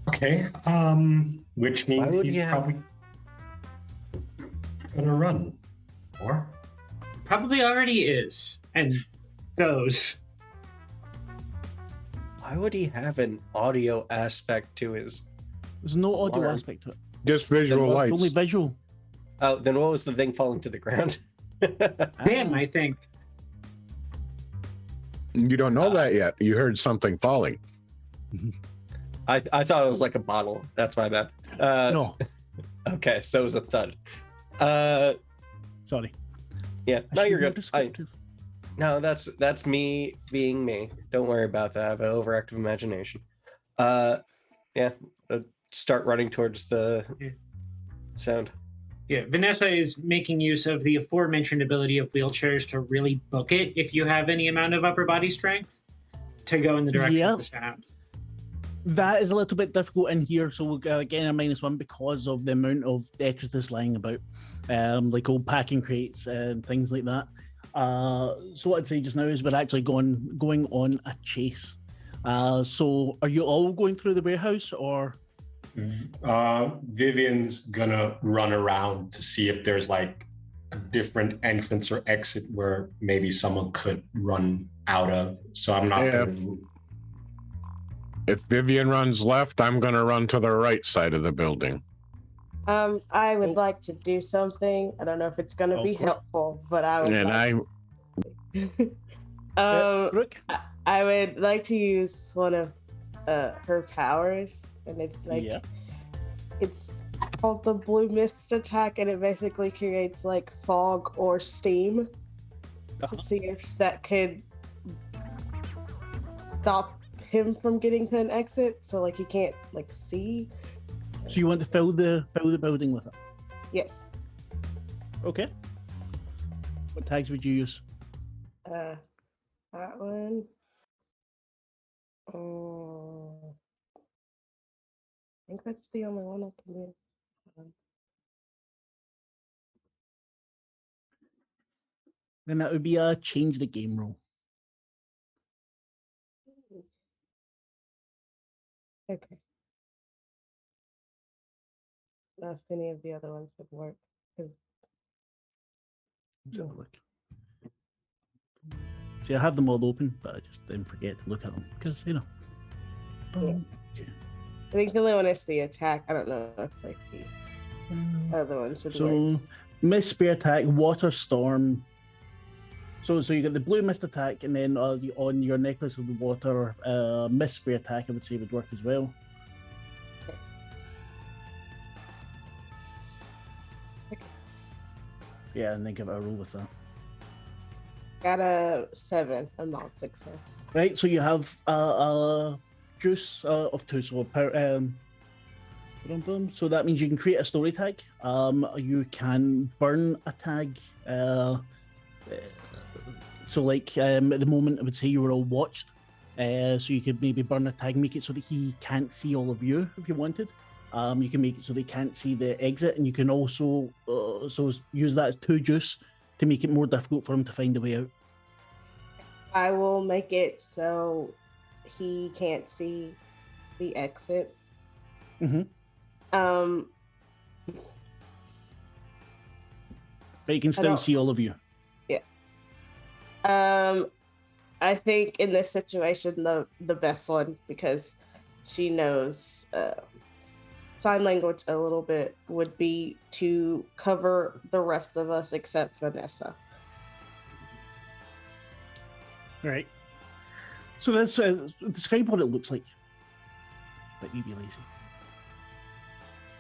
Okay. Which means he's probably gonna run, or Probably already is, and goes. Why would he have an audio aspect to his? There's no audio Alarm. aspect to it. Just visual Then lights. Only visual. Oh, then what was the thing falling to the ground? Him, I think. You don't know that yet. You heard something falling. I thought it was like a bottle. That's my bad. No, Okay, so it was a thud. sorry. Yeah, I no, should you're be more good. descriptive. No, that's me being me. Don't worry about that. I have an overactive imagination. Yeah, start running towards the sound. Yeah, Vanessa is making use of the aforementioned ability of wheelchairs to really book it if you have any amount of upper body strength to go in the direction Yeah. of the sound. That is a little bit difficult in here, so we'll get a -1 because of the amount of detritus lying about, like old packing crates and things like that. So what I'd say just now is we're actually going on a chase. So are you all going through the warehouse, or? Vivian's gonna run around to see if there's like a different entrance or exit where maybe someone could run out of. So I'm not Yeah. gonna. If Vivian runs left, I'm going to run to the right side of the building. I would like to do something. I don't know if it's going to Of be course. helpful, but I would. And Brooke? I would like to use one of her powers, and it's like it's called the blue mist attack, and it basically creates like fog or steam to see if that could stop him from getting to an exit, so like he can't like see. So you want to fill the building with it? Yes. Okay. What tags would you use? That one. I think that's the only one I can do. Then that would be a change the game roll. Okay. If any of the other ones would work. Let's have a look. See, I have them all open, but I just didn't forget to look at them because, you know. I think the only one is the attack. I don't know if like the other ones would work. So, mist spear attack, water storm. So you got the blue mist attack, and then on your necklace of the water, mist spear attack, I would say would work as well. Yeah, and then give it a roll with that. Got a 7. I'm not 6. Right, so you have a juice of 2, so so that means you can create a story tag. You can burn a tag. So like at the moment, I would say you were all watched. So you could maybe burn a tag, make it so that he can't see all of you if you wanted. You can make it so they can't see the exit, and you can also use that as 2 juice to make it more difficult for him to find a way out. I will make it so he can't see the exit. Mm-hmm. But he can still see all of you. Yeah. I think in this situation, the best one, because she knows sign language a little bit, would be to cover the rest of us except Vanessa. Right. So let's describe what it looks like. Let me be lazy.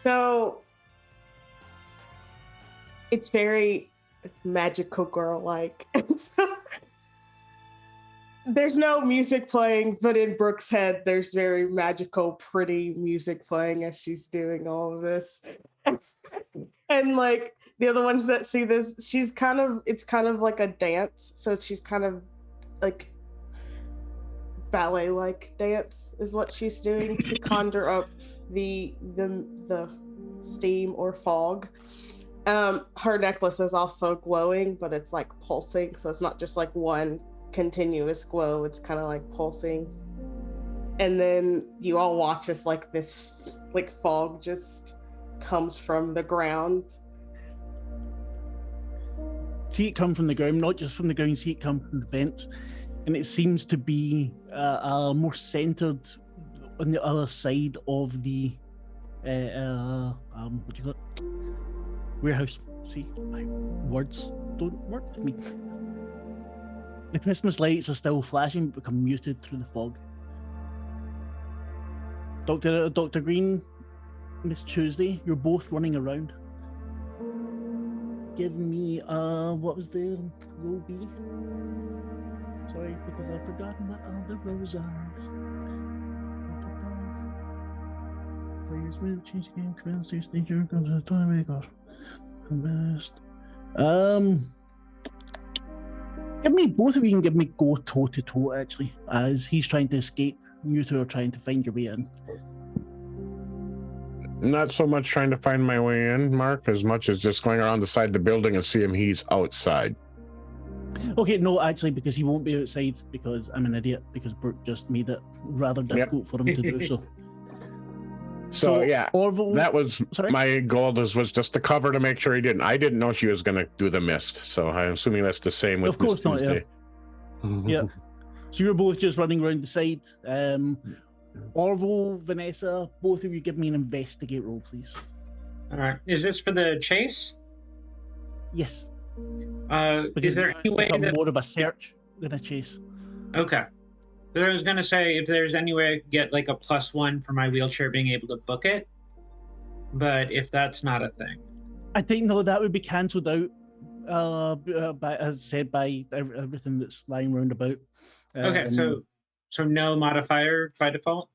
So it's very magical girl-like. There's no music playing, but in Brooke's head, there's very magical, pretty music playing as she's doing all of this. And like the other ones that see this, it's kind of like a dance. So she's kind of like ballet-like dance is what she's doing to conjure up the steam or fog. Her necklace is also glowing, but it's like pulsing, so it's not just like one continuous glow, it's kind of like pulsing. And then you all watch as like this like fog just comes from the ground. See it come from the ground, not just from the ground, see it come from the vents, and it seems to be more centered on the other side of the what do you call it, warehouse. See, my words don't work with me. The Christmas lights are still flashing, but become muted through the fog. Dr. Green, Miss Tuesday, you're both running around. Give me what was the roll be? Sorry, because I've forgotten what all the roles are. Players will change the game. Command stage danger comes to the time we got. Give me, both of you can give me go toe to toe actually, as he's trying to escape. You two are trying to find your way in. Not so much trying to find my way in, Mark, as much as just going around the side of the building and see him. He's outside. Okay, no, actually, because he won't be outside because I'm an idiot, because Brooke just made it rather difficult for him to do so. So yeah, Orville, that was my goal. Was just to cover to make sure he didn't. I didn't know she was going to do the mist, so I'm assuming that's the same with of course Miss Tuesday. Not, yeah. So you're both just running around the side. Orville, Vanessa, both of you give me an investigate roll, please. All right. Is this for the chase? Yes. Is there any way that more of a search than a chase? Okay. But I was gonna say if there's any way I could get like a +1 for my wheelchair being able to book it, but if that's not a thing, I think no, that would be cancelled out. By, as said, by everything that's lying round about. Okay, so no modifier by default.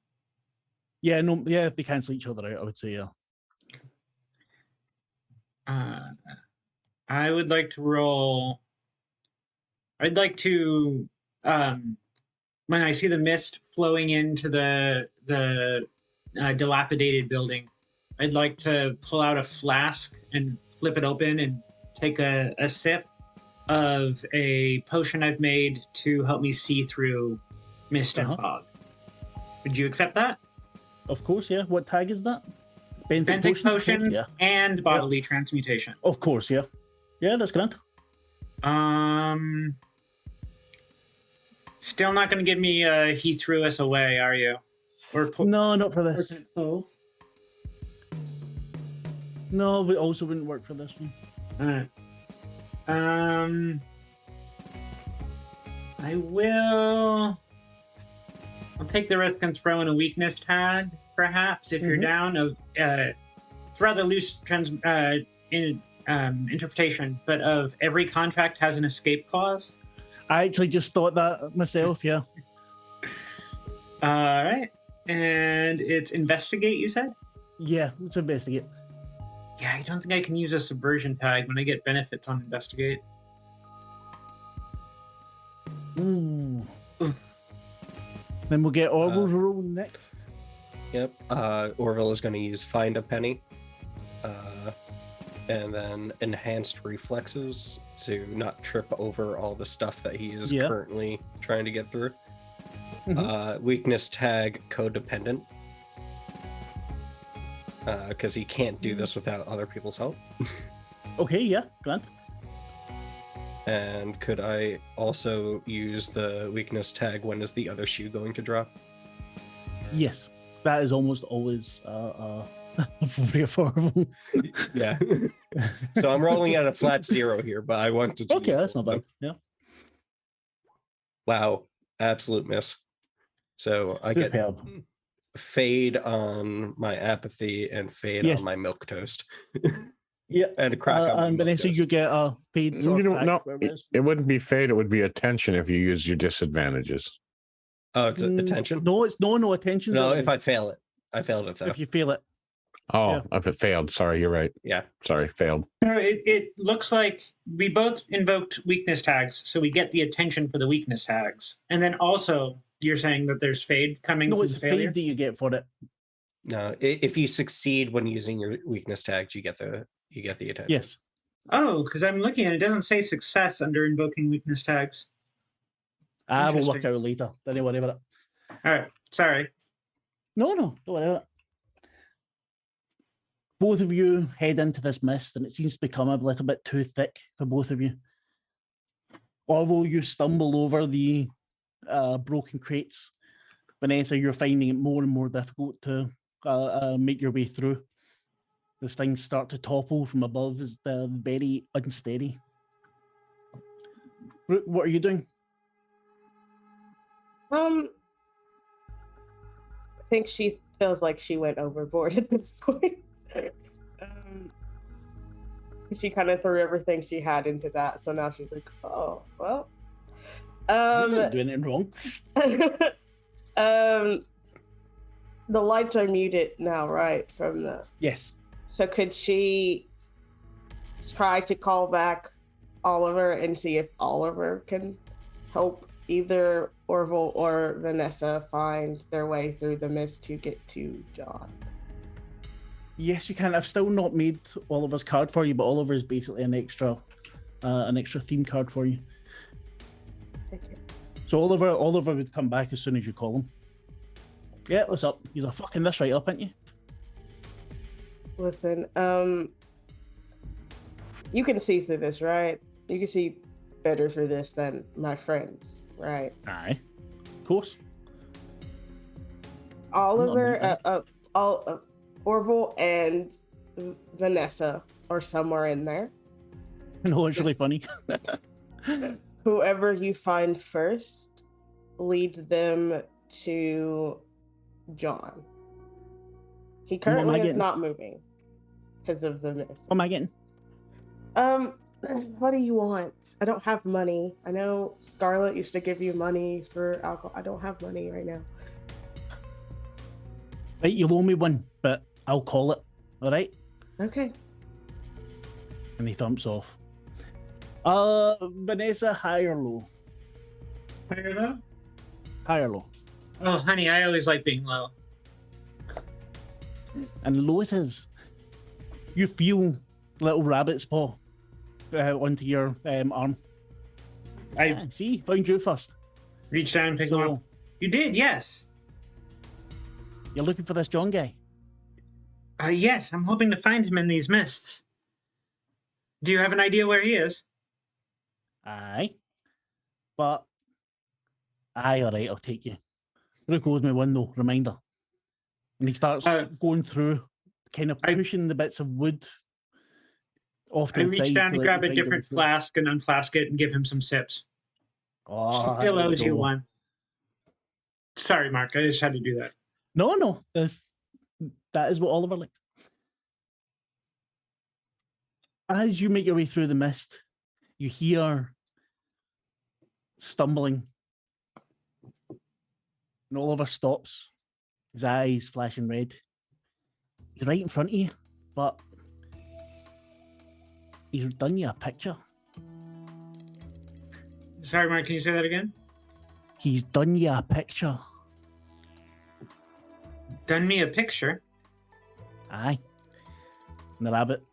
Yeah, no, yeah, they cancel each other out. I would say, yeah. I would like to roll. I'd like to when I see the mist flowing into the dilapidated building, I'd like to pull out a flask and flip it open and take a sip of a potion I've made to help me see through mist and fog. Would you accept that? Of course, yeah. What tag is that? Benthic potions and bodily transmutation. Of course, yeah. Yeah, that's grand. Still not going to give me he threw us away, are you? Or no, not for this. Oh. No, it also wouldn't work for this one. All right. I'll take the risk and throw in a weakness tag, perhaps, if you're down. It's rather loose interpretation, but of every contract has an escape clause. I actually just thought that myself, yeah. All right. And it's investigate, you said? Yeah, let's investigate. Yeah, I don't think I can use a subversion tag when I get benefits on investigate. Ooh. Then we'll get Orville's roll next. Yep. Orville is going to use find a penny. And then enhanced reflexes to not trip over all the stuff that he is currently trying to get through. Weakness tag codependent. Because he can't do this without other people's help. Okay, yeah, grand. And could I also use the weakness tag when is the other shoe going to drop? Yes, that is almost always affordable. Yeah. So I'm rolling at a flat 0 here, but I want to. Okay, that's not bad. Yeah. Wow, absolute miss. So I get fade on my apathy and fade on my milk toast. Yeah, and a crack on my milk Vanessa, toast. you get a fade. No, it wouldn't be fade. It would be attention if you use your disadvantages. Oh, it's attention? No, it's no attention. No, if I fail it. I failed it though. If you fail it. Oh, if it failed. Sorry, you're right. Yeah. Sorry, failed. It looks like we both invoked weakness tags, so we get the attention for the weakness tags. And then also, you're saying that there's fade coming No, from it's failure? fade that you get for it. No, if you succeed when using your weakness tags, you get the attention. Yes. Oh, because I'm looking and it doesn't say success under invoking weakness tags. I will work out later. Don't worry about it. All right. Sorry. No, don't worry about it. Both of you head into this mist, and it seems to become a little bit too thick for both of you. Although you stumble over the broken crates, Vanessa, you're finding it more and more difficult to make your way through. As things start to topple from above, is very unsteady. Brooke, what are you doing? I think she feels like she went overboard at this point. She kind of threw everything she had into that, so now she's like, "Oh, well." You didn't do anything wrong. The lights are muted now, right? From the Yes. So could she try to call back Oliver and see if Oliver can help either Orville or Vanessa find their way through the mist to get to John? Yes, you can. I've still not made Oliver's card for you, but Oliver is basically an extra theme card for you. Okay. So Oliver would come back as soon as you call him. Yeah, what's up? He's fucking this right up, ain't you? Listen, you can see through this, right? You can see better through this than my friends, right? Aye, of course. Oliver, Orville and Vanessa are somewhere in there. No, it's really funny. Whoever you find first, lead them to John. He currently is not moving because of the mist. What am I getting? What do you want? I don't have money. I know Scarlett used to give you money for alcohol. I don't have money right now. Right, you'll owe me one, but I'll call it. All right? Okay. And he thumps off. Vanessa, high or low? Higher low? High or low? Oh, honey, I always like being low. And low it is. You feel little rabbit's paw onto your arm. I see, found you first. Reach down and pick him up. You did, yes. You're looking for this John guy? Yes, I'm hoping to find him in these mists. Do you have an idea where he is? Aye. But, aye, all right, I'll take you. There goes my window, reminder. And he starts going through, kind of pushing the bits of wood off to I the reach side down to and let grab you a find different him. flask and unflask it and give him some sips. Oh, Still owes you no. one. Sorry, Mark, I just had to do that. No, that is what Oliver likes. As you make your way through the mist, you hear stumbling. And Oliver stops, his eyes flashing red. He's right in front of you, but he's done you a picture. Sorry, Mark, can you say that again? He's done you a picture. Done me a picture? Aye. And the rabbit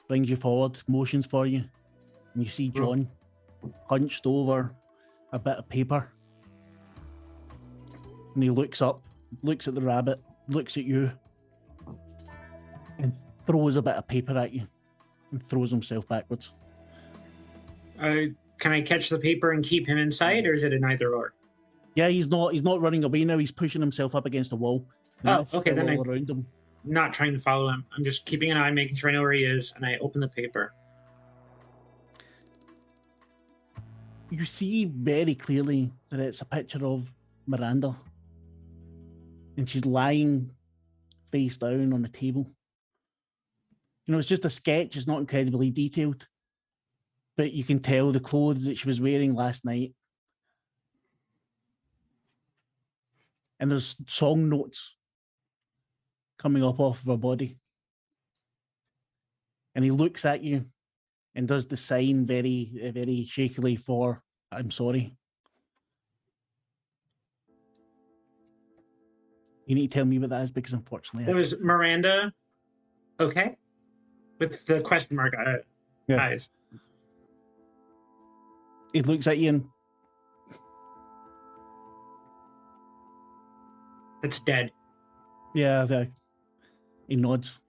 brings you forward, motions for you, and you see John hunched over a bit of paper. And he looks up, looks at the rabbit, looks at you, and throws a bit of paper at you, and throws himself backwards. Can I catch the paper and keep him in sight, or is it an either or? Yeah, he's not running away now. He's pushing himself up against the wall. Oh, okay, then all around him. Not trying to follow him. I'm just keeping an eye, making sure I know where he is, and I open the paper. You see very clearly that it's a picture of Miranda. And she's lying face down on the table. You know, it's just a sketch. It's not incredibly detailed. But you can tell the clothes that she was wearing last night. And there's song notes coming up off of her body. And he looks at you and does the sign very, very shakily for, I'm sorry. You need to tell me what that is because unfortunately... It was Miranda, okay? With the question mark eyes. He looks at you and... It's dead. Yeah, he nods.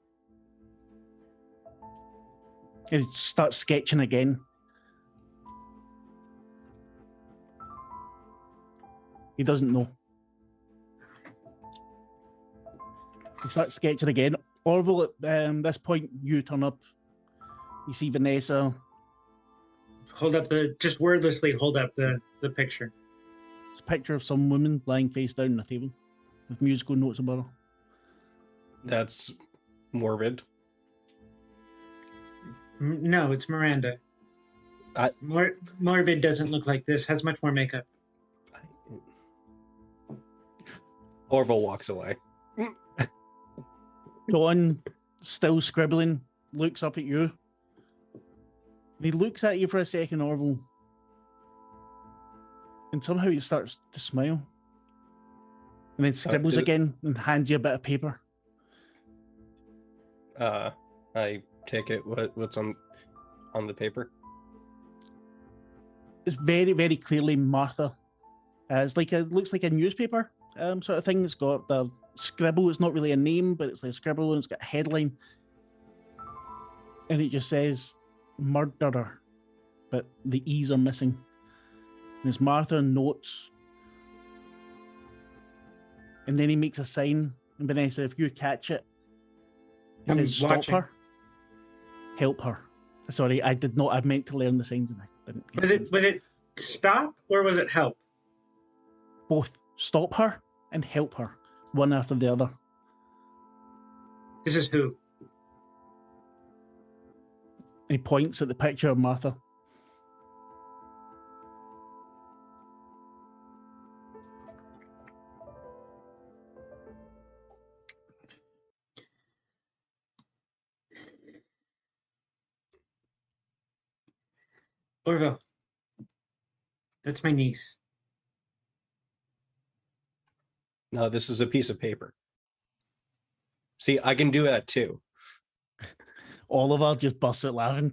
He starts sketching again. He doesn't know. He starts sketching again. Orville, at this point, you turn up. You see Vanessa. Just wordlessly hold up the picture. It's a picture of some woman lying face down on a table with musical notes above her. That's morbid. No, it's Miranda. Morbid doesn't look like this. Has much more makeup. Orville walks away. John, still scribbling, looks up at you. And he looks at you for a second, Orville. And somehow he starts to smile. And then scribbles again and hands you a bit of paper. I take it. What's on the paper? It's very, very clearly Martha. Looks like a newspaper sort of thing. It's got the scribble. It's not really a name, but it's like a scribble and it's got a headline. And it just says murderer, but the E's are missing. And it's Martha notes. And then he makes a sign. And Vanessa, if you catch it, it says stop watching. her. Help her. Sorry, I did not. I meant to learn the signs and I didn't. Was it stop or was it help? Both. Stop her and help her. One after the other. This is who? And he points at the picture of Martha. Orville. That's my niece. No, this is a piece of paper. See, I can do that too. Oliver just busts out laughing.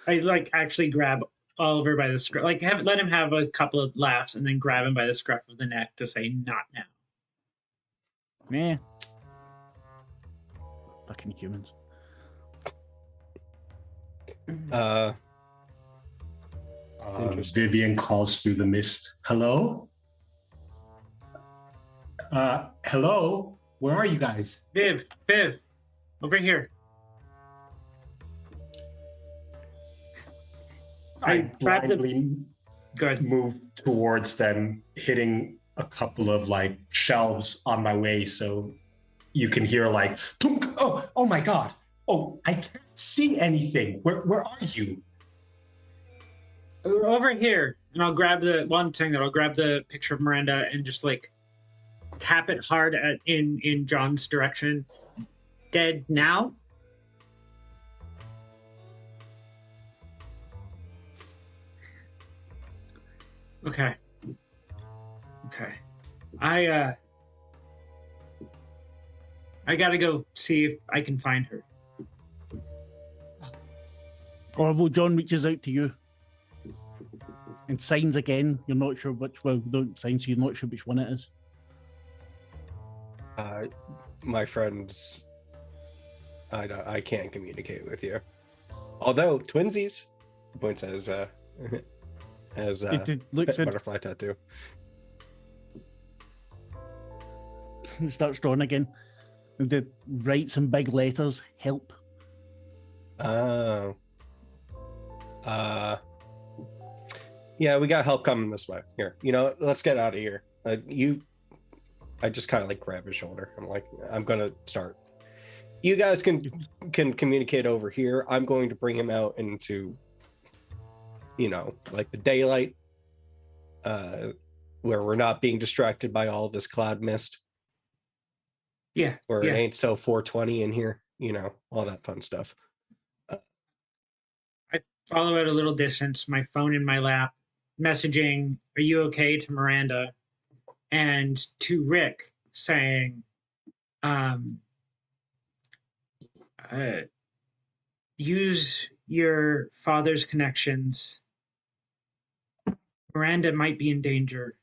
I actually grab Oliver by the scruff, let him have a couple of laughs, and then grab him by the scruff of the neck to say, "Not now." Yeah. Fucking humans. Vivian calls through the mist. Hello? Hello? Where are you guys? Viv, over here. I grab blindly Good. move towards them, hitting a couple of shelves on my way so you can hear tunk. Oh my god. Oh, I can't see anything. Where are you? Over here. And I'll grab I'll grab the picture of Miranda and just like tap it hard in John's direction. Dead now? Okay. I gotta go see if I can find her. Orville, John reaches out to you and signs again. You're not sure which one. Don't sign, so you're not sure which one it is. My friends, I can't communicate with you. Although twinsies, points as looks at, butterfly tattoo. starts drawing again. And they write some big letters. Help. Oh. Yeah, we got help coming this way. Here, let's get out of here. I just kind of like grab his shoulder. I'm like, I'm gonna start. You guys can communicate over here. I'm going to bring him out into, like the daylight, where we're not being distracted by all this cloud mist. Yeah. Where it ain't so 420 in here, all that fun stuff. I follow at a little distance, my phone in my lap, messaging, "Are you okay?" to Miranda, and to Rick saying, use your father's connections. Miranda might be in danger.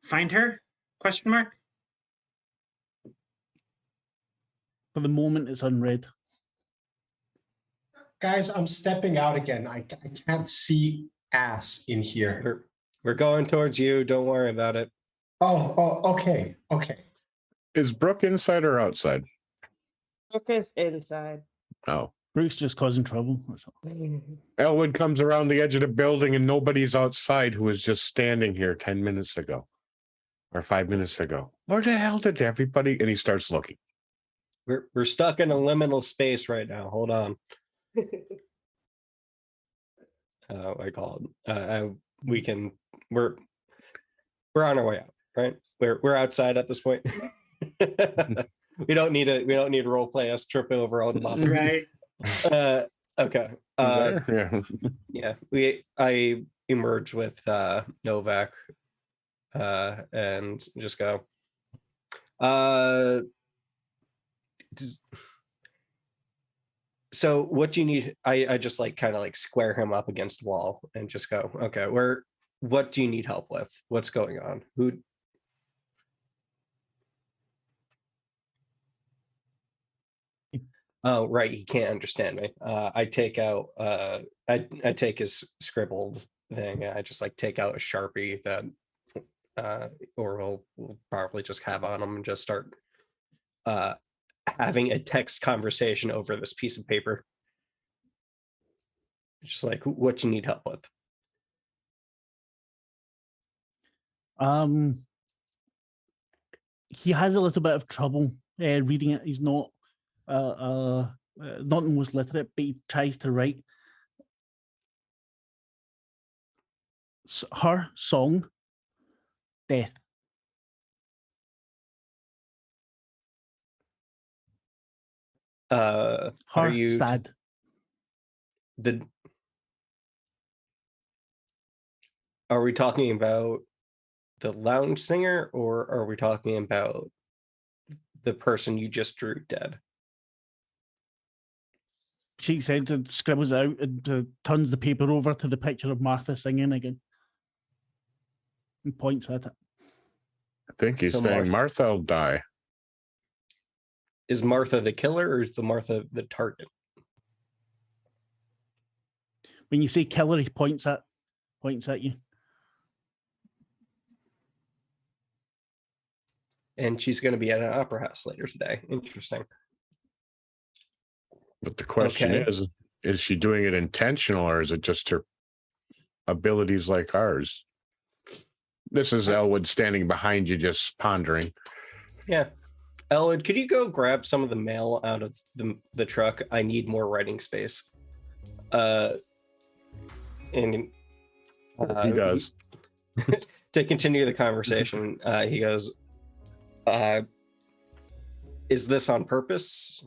Find her? Question mark? For the moment, it's unread. Guys, I'm stepping out again. I can't see ass in here. We're going towards you. Don't worry about it. Oh, okay. Is Brooke inside or outside? Brooke is inside. Oh. Brooke's just causing trouble. That's all. Elwood comes around the edge of the building and nobody's outside who was just standing here 10 minutes ago or 5 minutes ago. Where the hell did everybody? And he starts looking. We're stuck in a liminal space right now. Hold on. I call it. We're on our way out, right? We're outside at this point. we don't need to roleplay us trip over all the boxes. Right. Okay. Yeah. I emerge with Novak and just go. So what do you need? I just like kind of like square him up against the wall and just go, okay, what do you need help with? What's going on? Who? Oh, right. He can't understand me. I take out, I take his scribbled thing. I just like take out a Sharpie that Orville will probably just have on him and just start having a text conversation over this piece of paper. Just like what you need help with. He has a little bit of trouble reading it. He's not not the most literate, but he tries to write. Her song, death. Her are you sad? Are we talking about the lounge singer, or are we talking about the person you just drew dead? She said and scribbles it out and turns the paper over to the picture of Martha singing again and points at it. I think he's saying Martha will die. Is Martha the killer, or is the Martha the target? When you say killer, he points at you. And she's going to be at an opera house later today. Interesting. But the question is she doing it intentional, or is it just her abilities like ours? This is Elwood standing behind you, just pondering. Yeah. Elwood, could you go grab some of the mail out of the truck? I need more writing space. And He does. To continue the conversation, he goes, is this on purpose?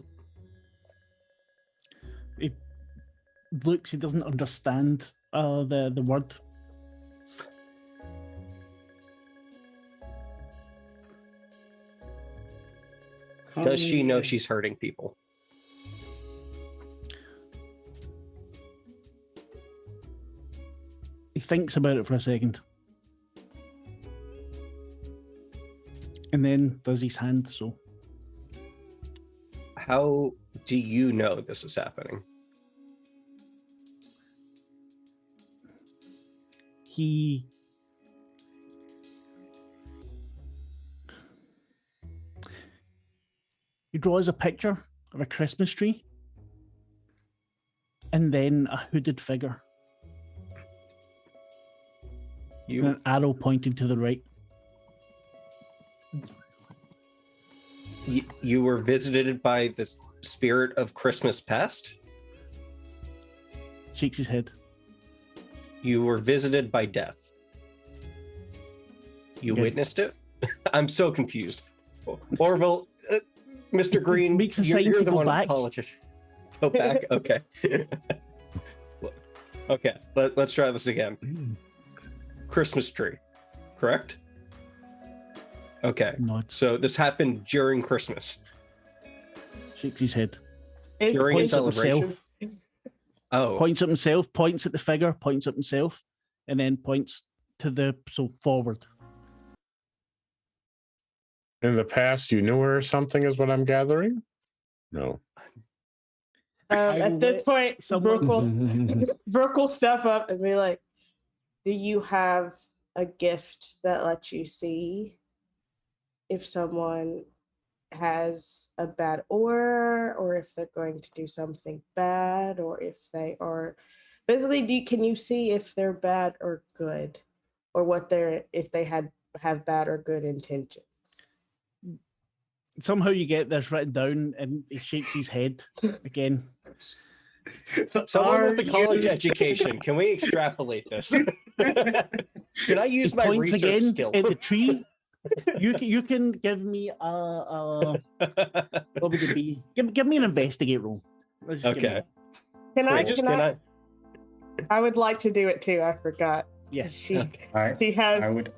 He looks, he doesn't understand the word. Does she know she's hurting people? He thinks about it for a second. And then does his hand, so. How do you know this is happening? He draws a picture of a Christmas tree and then a hooded figure and an arrow pointing to the right. You were visited by the spirit of Christmas past? Shakes his head. You were visited by death. You Okay. witnessed it? I'm so confused. Orville, Mr. Green, Makes a sign you're to the go one back. apologist. Go back? Okay. Okay, let's try this again. Christmas tree, correct? Okay, Nods. so this happened during Christmas. Shakes his head. During a Points at celebration? himself. Oh, Points at himself, points at the figure, points at himself, and then points to the forward. In the past, you knew her or something, is what I'm gathering? No. I At this let point, someone- Brooke will step up and be like, "Do you have a gift that lets you see if someone has a bad aura, or if they're going to do something bad, or if they are basically? Can you see if they're bad or good, or if they have bad or good intentions?" Somehow you get this written down and he shakes his head again. someone Are with a college you- education. Can we extrapolate this? Can I use He my points research again skill? at the tree. You can give me a what would it be? Give me an investigate roll. Let's just give me Okay. that. Can I? I would like to do it too. I forgot. Yes. She I has would.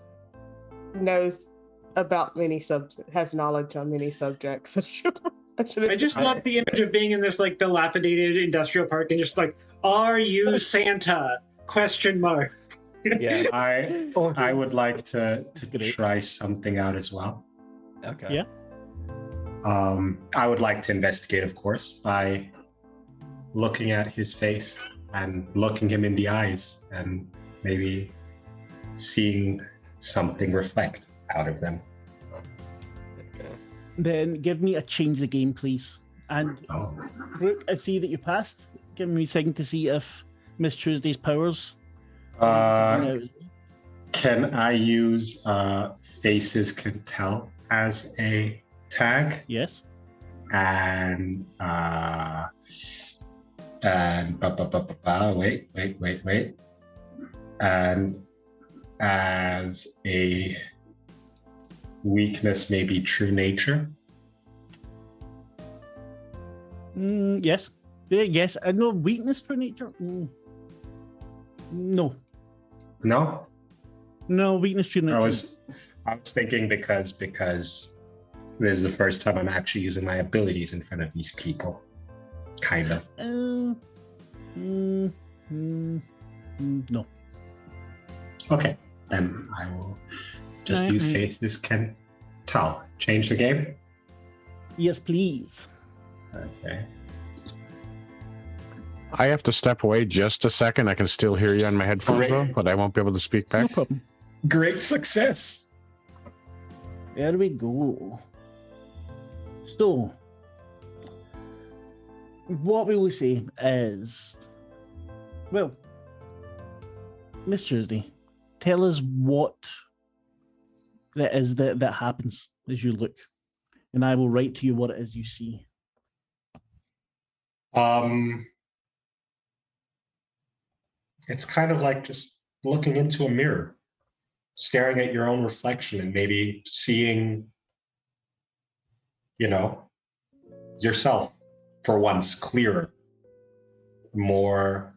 knows about has knowledge on many subjects. I just love the image of being in this like dilapidated industrial park and just like, "Are you Santa?" Question mark. Yeah. I would like to Great. try something out as well. Okay. Yeah. I would like to investigate, of course, by looking at his face and looking him in the eyes and maybe seeing something reflect out of them. Okay. Then give me a change the game, please. And Oh, Brooke, I see that you passed. Give me a second to see if Miss Tuesday's powers. can I use faces can tell as a tag? Yes. And wait. And as a weakness, maybe true nature. Yes. Yes. I know weakness for nature. No. No, No weakness to nature. I was thinking because this is the first time I'm actually using my abilities in front of these people. Kind of. No. Okay, then I will just use faces can tell. Change the game. Yes, please. Okay. I have to step away just a second. I can still hear you on my headphones, Great. though, but I won't be able to speak No back. problem. Great success. There we go. So, what we will say is, well, Miss Tuesday, tell us what that is that happens as you look. and I will write to you what it is you see. It's kind of like just looking into a mirror, staring at your own reflection and maybe seeing, yourself for once clearer, more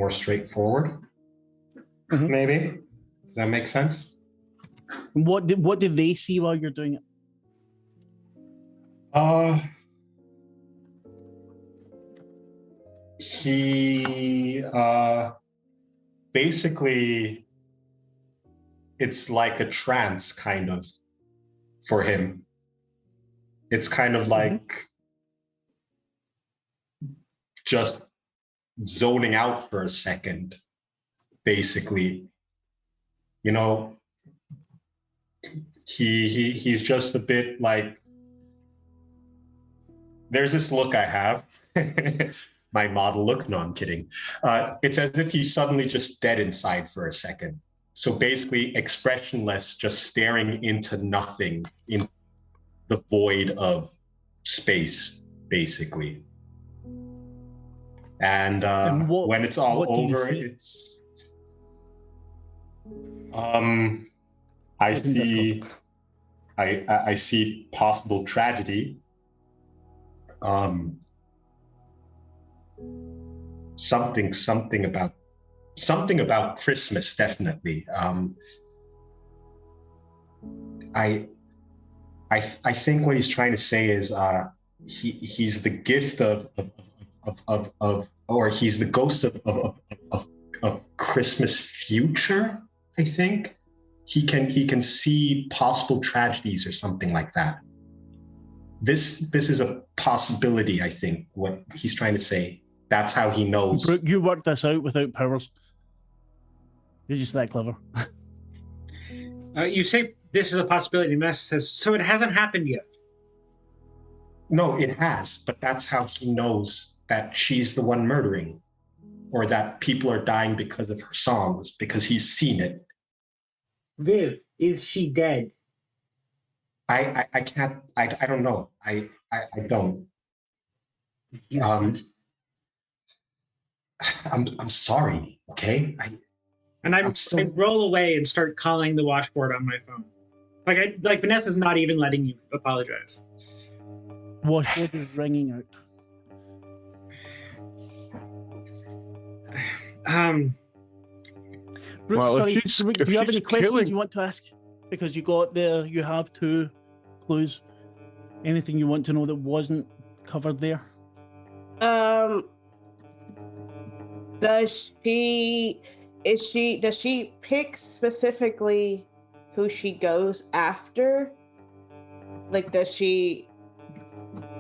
straightforward. Mhm. Maybe. Does that make sense? What did they see while you're doing it? He basically, it's like a trance kind of for him. It's kind of like just zoning out for a second, basically. He's just a bit like, there's this look I have. My model look. No, I'm kidding. It's as if he's suddenly just dead inside for a second. So basically expressionless, just staring into nothing, in the void of space, basically. And when it's all over, it's I see possible tragedy. Something about Christmas, definitely. I think what he's trying to say is he's the gift of or he's the ghost of Christmas future. I think he can see possible tragedies or something like that. This is a possibility, I think, what he's trying to say. That's how he knows. Brooke, you worked this out without powers. You're just that clever. You say this is a possibility. Vanessa says, so it hasn't happened yet. No, it has, but that's how he knows that she's the one murdering, or that people are dying because of her songs, because he's seen it. Viv, is she dead? I can't. I don't know. I don't. I'm sorry. Okay. I roll away and start calling the washboard on my phone. Like Vanessa's not even letting you apologize. Washboard is ringing out. Brooke, Well, sorry, if do you have any she's questions killing- you want to ask? Because you have 2 clues. Anything you want to know that wasn't covered there? Does she pick specifically who she goes after? Like, does she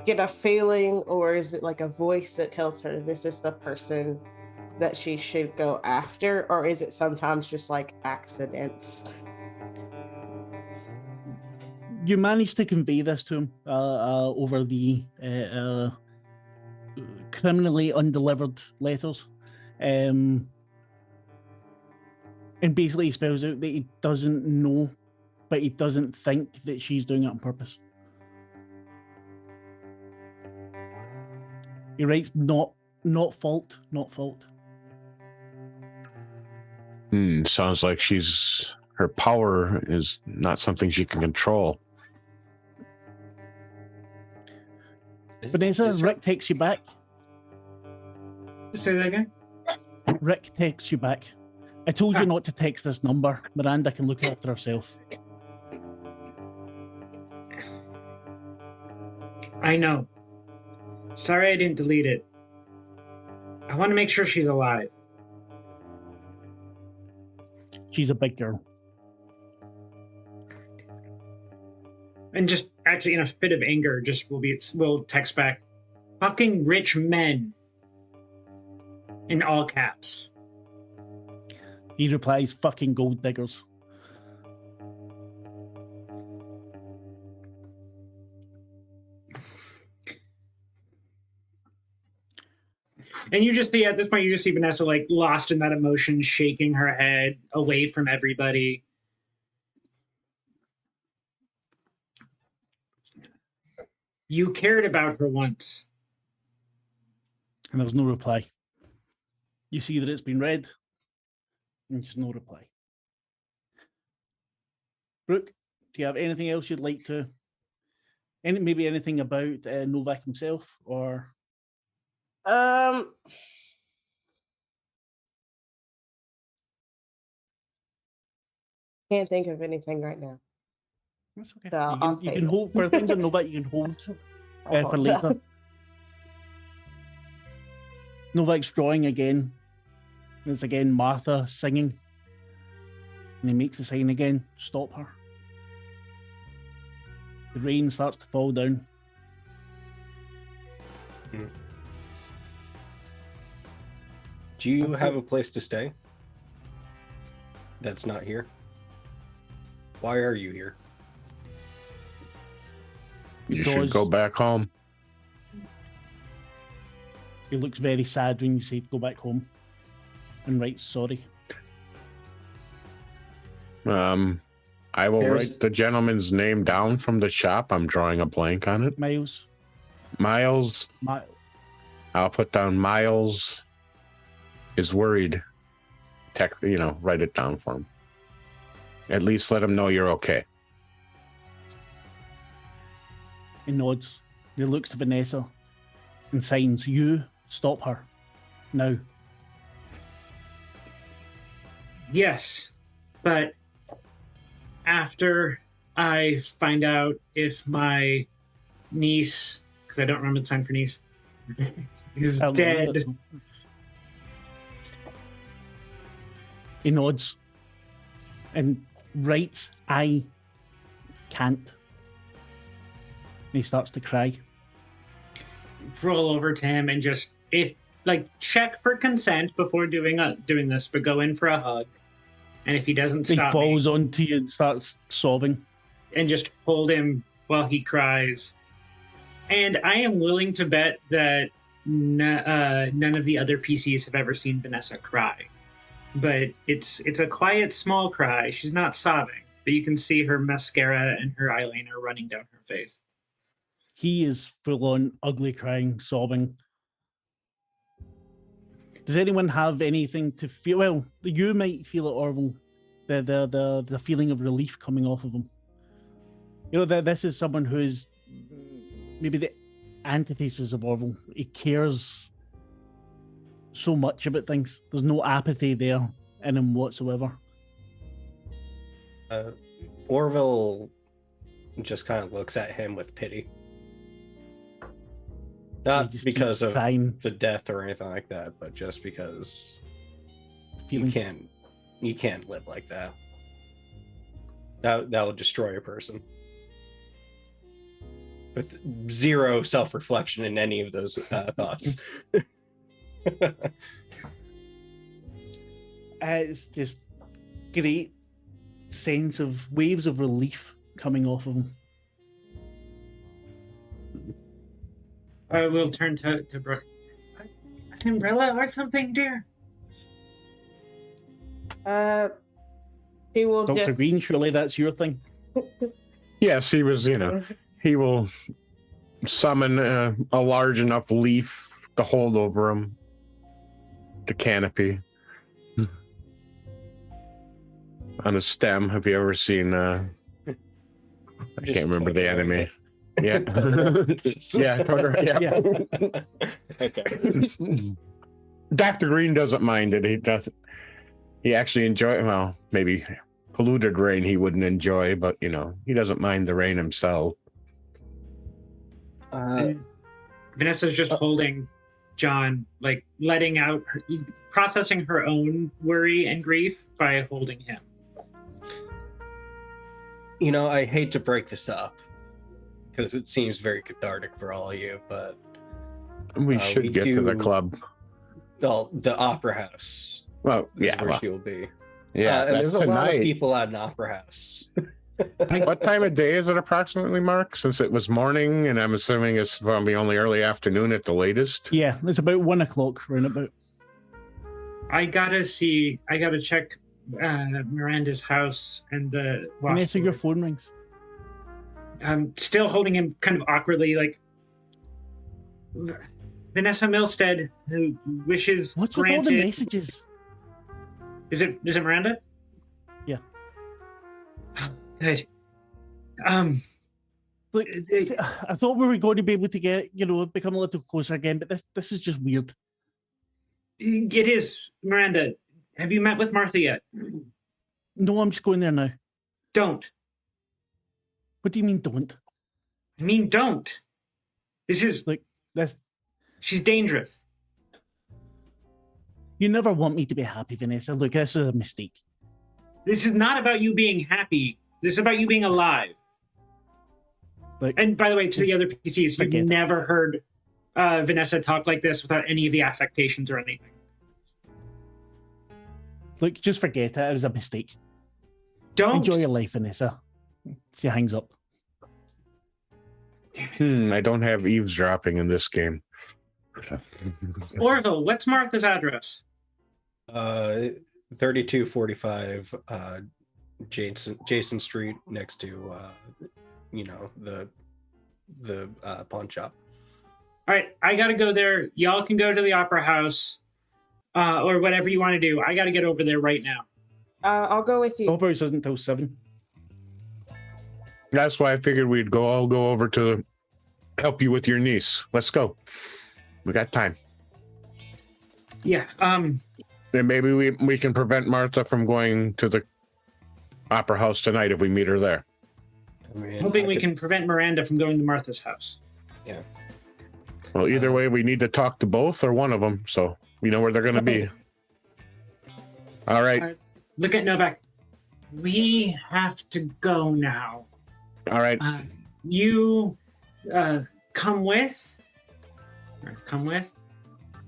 get a feeling, or is it like a voice that tells her this is the person that she should go after? Or is it sometimes just like accidents? You managed to convey this to him over the criminally undelivered letters. And basically he spells out that he doesn't know, but he doesn't think that she's doing it on purpose. He writes not fault. Sounds like her power is not something she can control. Vanessa, Rick takes you back. Say that again? Rick texts you back. I told you not to text this number. Miranda can look after herself. I know. Sorry I didn't delete it. I want to make sure she's alive. She's a big girl. And just actually in a fit of anger, we'll text back, fucking rich men. In all caps. He replies, fucking gold diggers. And you just see, at this point, you just see Vanessa like lost in that emotion, shaking her head away from everybody. You cared about her once. And there's no reply. You see that it's been read, and there's no reply. Brooke, do you have anything else you'd like to? Maybe anything about Novak himself, or Can't think of anything right now. that's okay. So You I'll can, you save can it. hold for things that Novak you can hold for later. Novak's drawing again. There's again Martha singing. And he makes the sign again, stop her. The rain starts to fall down. Do you have a place to stay that's not here? Why are you here? You should go back home. He looks very sad when you say go back home and writes sorry. I will There's- write the gentleman's name down from the shop. I'm drawing a blank on it. Miles. Miles. I'll put down Miles is worried. Write it down for him. At least let him know you're okay. He nods. He looks to Vanessa and signs, you stop her. Now. Yes, but after I find out if my niece, because I don't remember the sign for niece, is dead. He nods and writes, I can't. And he starts to cry. Roll over to him and just check for consent before doing this, but go in for a hug. And if he doesn't He stop, falls onto you and starts sobbing. And just hold him while he cries. And I am willing to bet that none of the other PCs have ever seen Vanessa cry. But it's a quiet, small cry. She's not sobbing, but you can see her mascara and her eyeliner running down her face. He is full on ugly crying, sobbing. Does anyone have anything to feel? Well, you might feel it, Orville. The feeling of relief coming off of him. This is someone who is maybe the antithesis of Orville. He cares so much about things. There's no apathy there in him whatsoever. Orville just kind of looks at him with pity. Not because of the death or anything like that, but just because you can't live like that. That will destroy a person. With zero self-reflection in any of those thoughts. It's just great sense of waves of relief coming off of him. I will turn to Brooke. An umbrella or something, dear? He will Dr. just... Green, surely that's your thing. Yes, he was, he will summon a large enough leaf to hold over him. The canopy. On a stem. Have you ever seen I can't remember the anime. Yeah. Yeah, Totoro. Yeah. Okay. Dr. Green doesn't mind it. He doesn't. He actually enjoys. Well, maybe polluted rain he wouldn't enjoy, but he doesn't mind the rain himself. Vanessa's just holding John, letting out, processing her own worry and grief by holding him. I hate to break this up because it seems very cathartic for all of you, but we should get to the club. Well, the opera house. Well, is where she will be. Yeah, and there's a lot of people at an opera house. What time of day is it approximately, Mark? Since it was morning, and I'm assuming it's probably only early afternoon at the latest. Yeah, it's about 1 o'clock, round about. I gotta check Miranda's house and the Vanessa, your phone rings. still holding him kind of awkwardly, like, Vanessa Milstead, who wishes What's with granted. all the messages? Is it Miranda? Yeah. Good. Look, I thought we were going to be able to get, become a little closer again, but this is just weird. It is. Miranda, have you met with Martha yet? No, I'm just going there now. Don't. What do you mean, don't? I mean, don't. This is... Like, this... She's dangerous. You never want me to be happy, Vanessa. Look, this is a mistake. This is not about you being happy. This is about you being alive. Like, and by the way, to the other PCs, you've never heard Vanessa talk like this without any of the affectations or anything. Look, just forget it. It was a mistake. Don't. Enjoy your life, Vanessa. She hangs up. I don't have eavesdropping in this game. Orville, what's Martha's address? 3245 Jason Street, next to the pawn shop. All right, I gotta go there. Y'all can go to the opera house, or whatever you want to do. I gotta get over there right now. I'll go with you. Opera house isn't until 7. That's why I figured we'd all go over to help you with your niece. Let's go. We got time. Yeah. And maybe we can prevent Martha from going to the opera house tonight if we meet her there. Hoping we can prevent Miranda from going to Martha's house. Yeah. Well, either way, we need to talk to both or one of them, so we know where they're going to be. All right. Look at Novak. We have to go now. All right. You come with. Come with.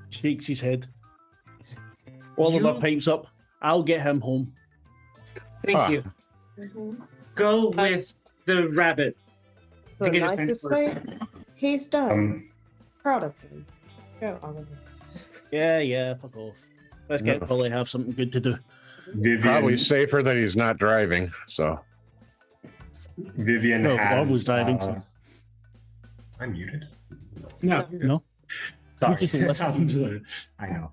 Shakes his head. Oliver pipes up. I'll get him home. Thank you. Go with the rabbit. The nicest way? He's done. Proud of him. Go, Oliver. Yeah, fuck off. Let's get Polly have something good to do. Vivian, probably safer that he's not driving, so. Vivian I was driving. I'm muted. No. Sorry. I know.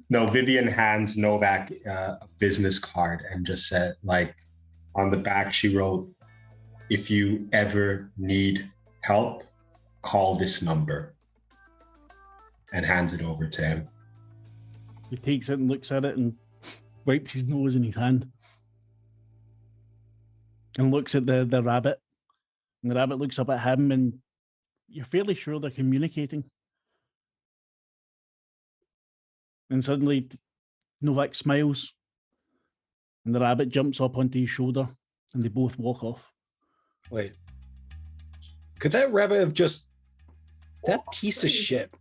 No, Vivian hands Novak a business card and just said, like, on the back, she wrote, "If you ever need help, call this number," and hands it over to him. He takes it and looks at it and wipes his nose in his hand and looks at the rabbit. And the rabbit looks up at him, and you're fairly sure they're communicating. And suddenly Novak smiles and the rabbit jumps up onto his shoulder and they both walk off. Wait. Could that rabbit have just... That piece of shit.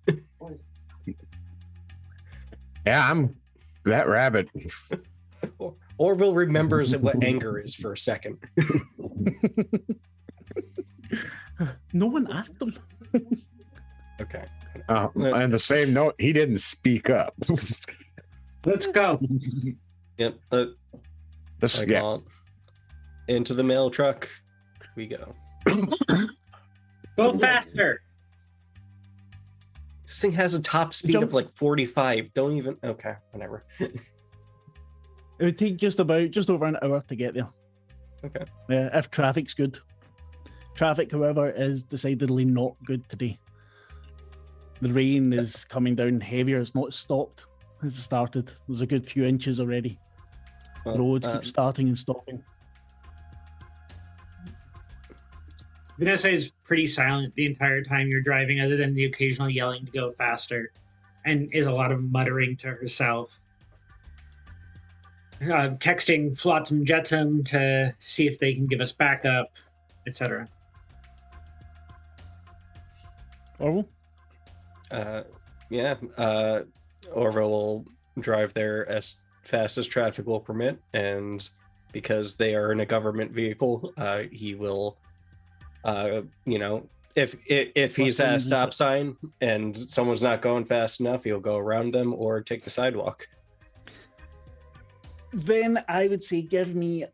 Yeah, I'm that rabbit. Orville remembers what anger is for a second. No one asked him. Okay. On the same note, he didn't speak up. Let's go. Yep. Into the mail truck we go. Go faster. This thing has a top speed of like 45. Don't even... Okay, whatever. It would take just over an hour to get there. Okay. If traffic's good. Traffic, however, is decidedly not good today. The rain is coming down heavier. It's not stopped. It's started. There's a good few inches already. Well, Roads keep starting and stopping. Vanessa is pretty silent the entire time you're driving, other than the occasional yelling to go faster, and is a lot of muttering to herself. Texting Flotsam Jetsam to see if they can give us backup, etc. Orville? Orville will drive there as fast as traffic will permit, and because they are in a government vehicle, he will, if he's at a stop sign and someone's not going fast enough, he'll go around them or take the sidewalk. Then I would say give me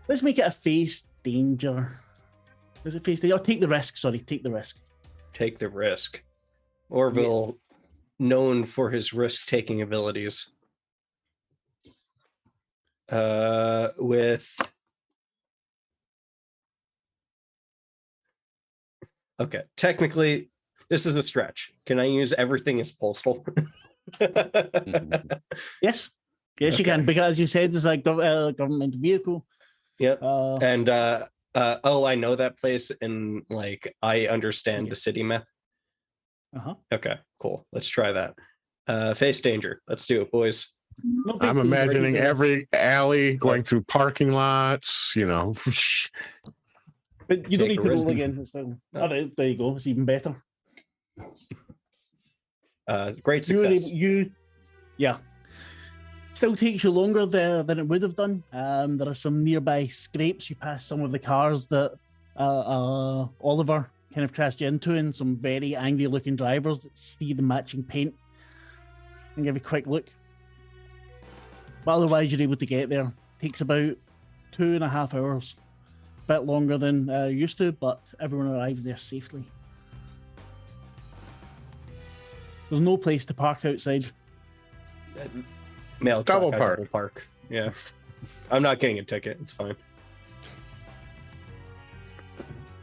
let's make it a face danger. Is it face danger? Oh, take the risk. Sorry, take the risk. Take the risk. Orville, known for his risk-taking abilities. Okay, technically, this is a stretch. Can I use everything as postal? Yes, you can, because as you said, it's like a government vehicle. Yep. And I know that place, and like I understand the city map. Okay, cool. Let's try that. Face danger. Let's do it, boys. No, I'm imagining every alley going through parking lots, But you don't Take need a to roll risk. again. It's still, there you go. It's even better. Great success. Still takes you longer there than it would have done. There are some nearby scrapes. You pass some of the cars that Oliver kind of crashed you into, and some very angry-looking drivers that see the matching paint and give a quick look. But otherwise, you're able to get there. Takes about 2.5 hours. A bit longer than used to, but everyone arrives there safely. There's no place to park outside. Mail truck, Double I park. double park. Yeah. I'm not getting a ticket. It's fine.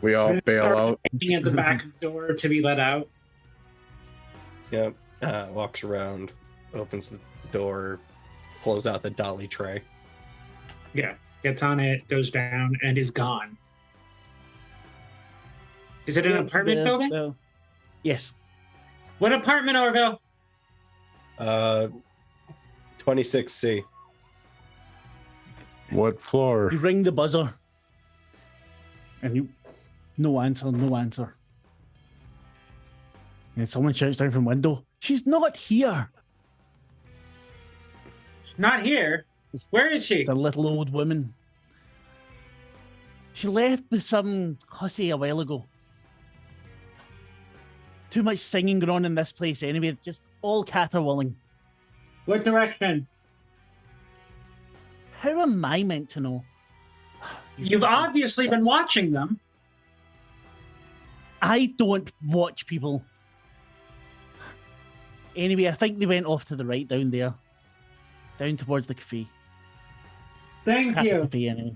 We all bail out. Waiting at the back door to be let out. Yep. Walks around, opens the door, pulls out the dolly tray. Yeah, gets on it, goes down, and is gone. Is it an apartment building? Yes. What apartment, Orville? 26C. What floor? You ring the buzzer, and no answer. And someone shouts down from window, "She's not here." Not here. Where is she? It's a little old woman. She left with some hussy a while ago. Too much singing going on in this place anyway. Just all caterwauling. What direction? How am I meant to know? You've obviously been watching them. I don't watch people. Anyway, I think they went off to the right down there. Down towards the cafe. Thank you. Cafe, anyway.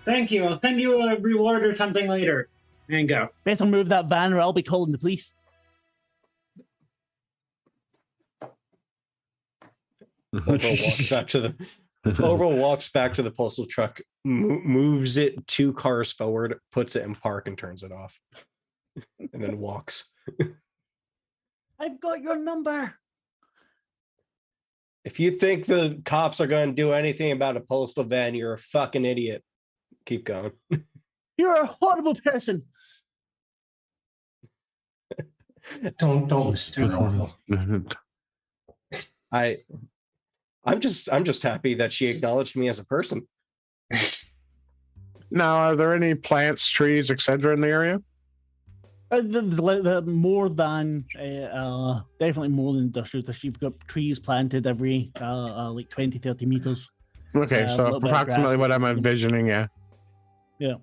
Thank you. I'll send you a reward or something later. And go. Better move that van or I'll be calling the police. Orville walks back to the postal truck, moves it 2 cars forward, puts it in park, and turns it off. And then walks. I've got your number. If you think the cops are going to do anything about a postal van, you're a fucking idiot. Keep going. You're a horrible person. Don't listen to Orville. I'm just happy that she acknowledged me as a person. Now, are there any plants, trees, etc. in the area? The more than definitely more than industrial. You've got trees planted every like 20, 30 meters. Okay, so approximately what I'm envisioning, yeah. Yeah.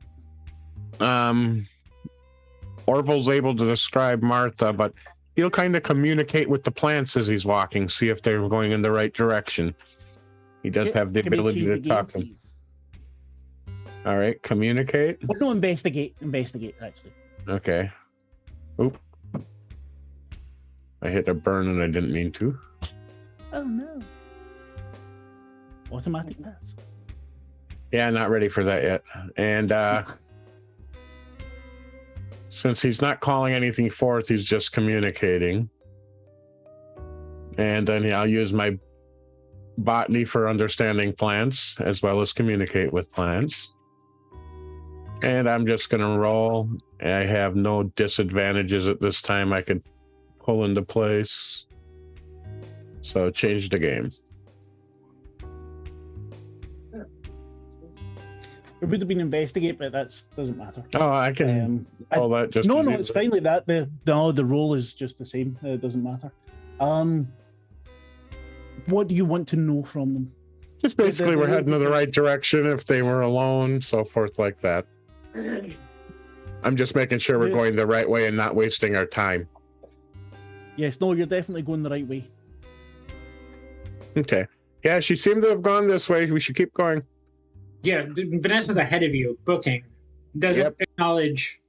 Orville's able to describe Martha, but he'll kind of communicate with the plants as he's walking, see if they're going in the right direction. He does have the ability to talk to them. All right, communicate. Well, no, investigate, actually. Okay. Oop. I hit a burn and I didn't mean to. Oh, no. Automatic pass. Yeah, not ready for that yet. And since he's not calling anything forth, he's just communicating. And then I'll use my botany for understanding plants as well as communicate with plants. And I'm just going to roll. I have no disadvantages at this time I can pull into place. So change the game. It would have been investigate, but that doesn't matter. Oh, I can roll that just No, it's fine like that. The roll is just the same. It doesn't matter. What do you want to know from them? Just basically, we're heading in the right direction if they were alone, so forth like that. I'm just making sure we're going the right way and not wasting our time. Yes, no, you're definitely going the right way. Okay. Yeah, she seemed to have gone this way. We should keep going. Yeah, Vanessa's ahead of you, booking. Doesn't acknowledge.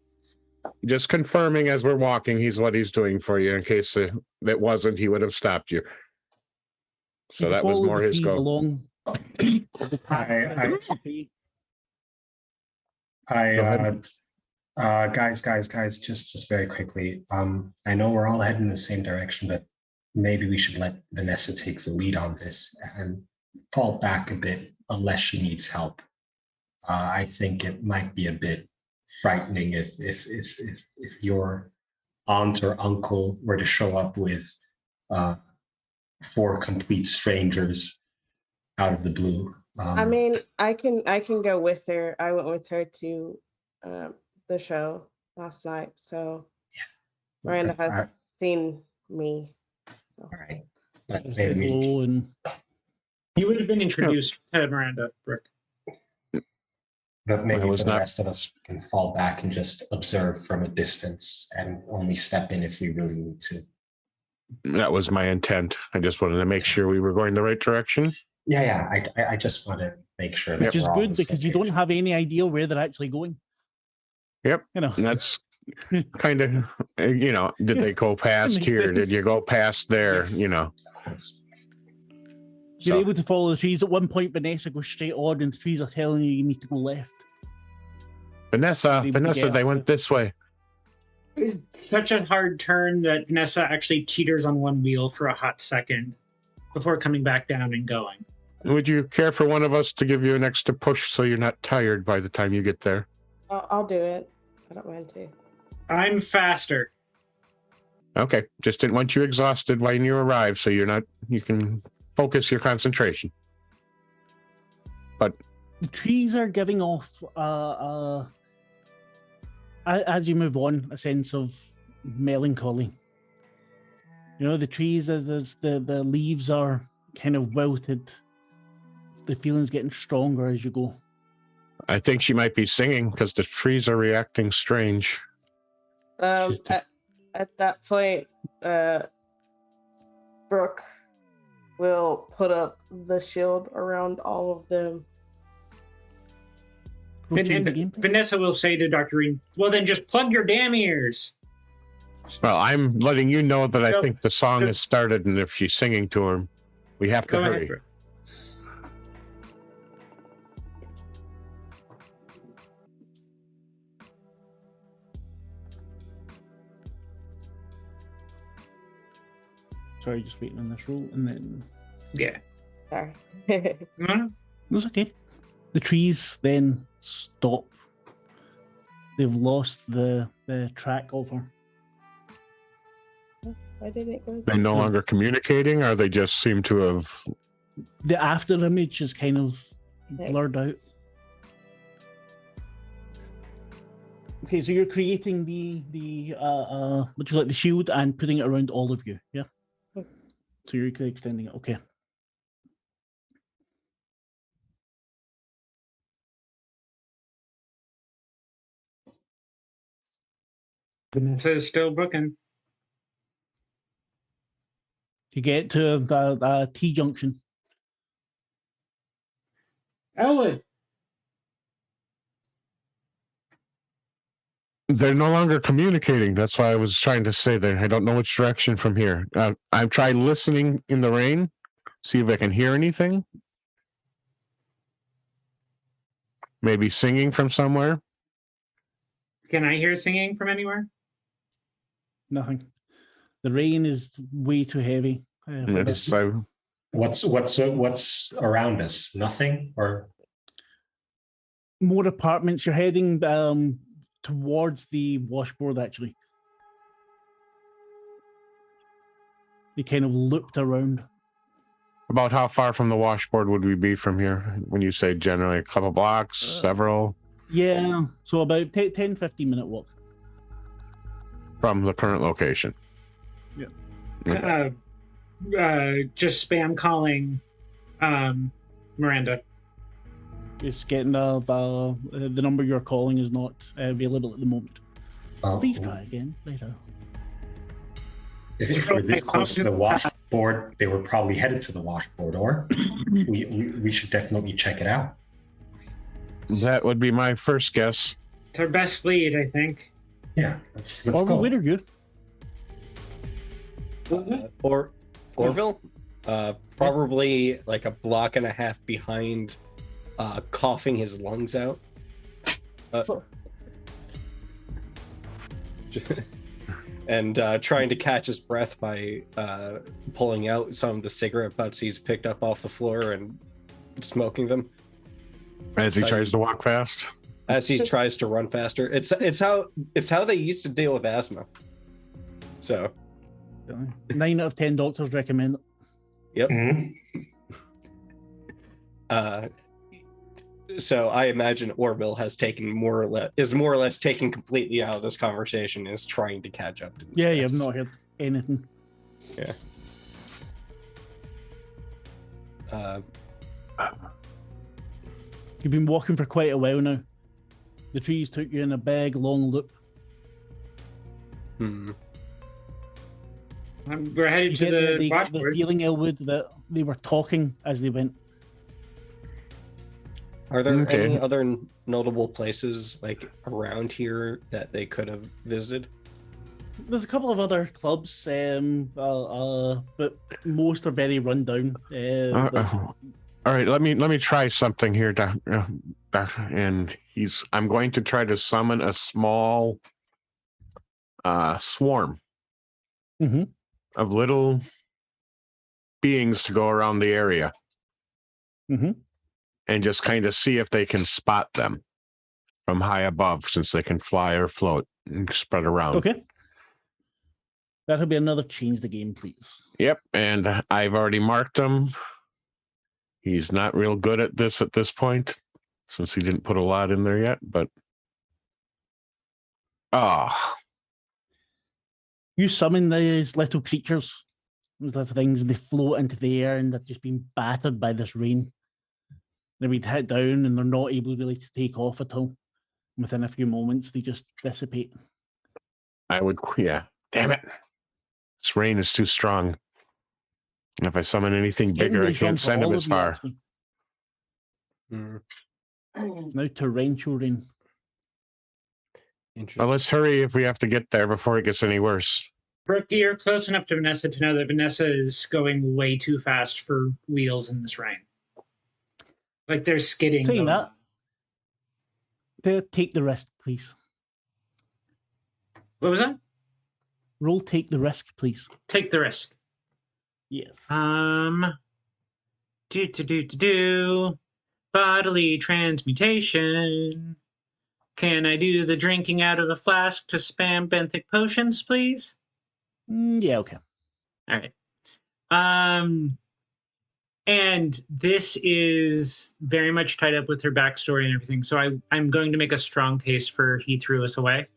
Just confirming as we're walking, what he's doing for you. In case it wasn't, he would have stopped you. So that was more his go. Along. Guys, just very quickly. I know we're all heading in the same direction, but maybe we should let Vanessa take the lead on this and fall back a bit unless she needs help. I think it might be a bit frightening if your aunt or uncle were to show up with 4 complete strangers out of the blue. I mean, I can go with her. I went with her to the show last night, so Miranda has seen me. All right, but maybe you would have been introduced to Miranda, Brooke. But maybe for the rest of us, we can fall back and just observe from a distance and only step in if we really need to. That was my intent. I just wanted to make sure we were going the right direction. Yeah. I just want to make sure that which is good because you don't have any idea where they're actually going. Yep. And that's kind of, did they go past here? Did you go past there? Yes. You're able to follow the trees. At one point, Vanessa goes straight on, and the trees are telling you need to go left. Vanessa, they went this way. Such a hard turn that Vanessa actually teeters on one wheel for a hot second before coming back down and going. Would you care for one of us to give you an extra push so you're not tired by the time you get there? I'll do it. I don't mind to. I'm faster. Okay, just didn't want you exhausted when you arrive, so you can focus your concentration. But the trees are giving off, as you move on, a sense of melancholy. The trees, the leaves are kind of wilted. The feeling's getting stronger as you go. I think she might be singing because the trees are reacting strange. At that point, Brooke will put up the shield around all of them. And Vanessa will say to Dr. Reed, well, then just plug your damn ears. Well, I'm letting you know that I think the song has started, and if she's singing to him, we have to hurry. Ahead, Sorry, just waiting on this roll, and then... Yeah. Sorry. No. That's okay. The trees then stop. They've lost the track over. Why did it go? They're no longer communicating, or they just seem to have... The after image is kind of blurred out. Okay, so you're creating the shield and putting it around all of you, yeah? So you're extending it, okay. Vanessa is still booking. You get to the T-junction. Elwood. They're no longer communicating. That's why I was trying to say that I don't know which direction from here. I've tried listening in the rain, see if I can hear anything. Maybe singing from somewhere. Can I hear singing from anywhere? Nothing. The rain is way too heavy. What's around us? Nothing, or more apartments. You're heading towards the washboard, actually. They kind of looped around. About how far from the washboard would we be from here? When you say generally a couple blocks, several? Yeah, so about 10, 15 minute walk. From the current location? Yeah. Okay. Just spam calling Miranda. It's getting the number you're calling is not available at the moment. Oh, Please try again later. if we're this close to the washboard, they were probably headed to the washboard, or we should definitely check it out. That would be my first guess. It's our best lead, I think. Yeah, let's Or go. wait, are you? Or Orville, probably like a block and a half behind, coughing his lungs out. And trying to catch his breath by pulling out some of the cigarette butts he's picked up off the floor and smoking them As he tries to walk fast. as he tries to run faster. It's how they used to deal with asthma. So 9 out of 10 doctors recommend it. yep. Mhm. So I imagine Orville has taken more or less taken completely out of this conversation, is trying to catch up to these Yeah, guys. you've not heard anything. Yeah. You've been walking for quite a while now. The trees took you in a big, long loop. We're headed You to get the the washboard. feeling, Elwood, that they were talking as they went. Are there Okay. any other notable places like around here that they could have visited? There's a couple of other clubs, but most are very run down. All right, let me try something here, and I'm going to try to summon a small swarm Mhm. of little beings to go around the area Mhm. and just kind of see if they can spot them from high above, since they can fly or float and spread around. Okay. That'll be another change the game, please. Yep, and I've already marked him. He's not real good at this point, since he didn't put a lot in there yet, but You summon these little creatures, these little things, and they float into the air, and they're just being battered by this rain. They're being hit down, and they're not able really to take off at all. Within a few moments, they just dissipate. yeah. Damn it. This rain is too strong. And if I summon anything It's getting bigger, I really strong can't for send him all as of you, far. actually. It's now torrential rain. Interesting. Well, let's hurry if we have to get there before it gets any worse. Brooke, you're close enough to Vanessa to know that Vanessa is going way too fast for wheels in this rain. Like there's skidding. Saying going that, on. take the risk, please. What was that? Roll take the risk, please. Take the risk. Yes. Do. Bodily transmutation. Can I do the drinking out of a flask to spam benthic potions, please? Yeah, okay. All right. And this is very much tied up with her backstory and everything. So I'm going to make a strong case for he threw us away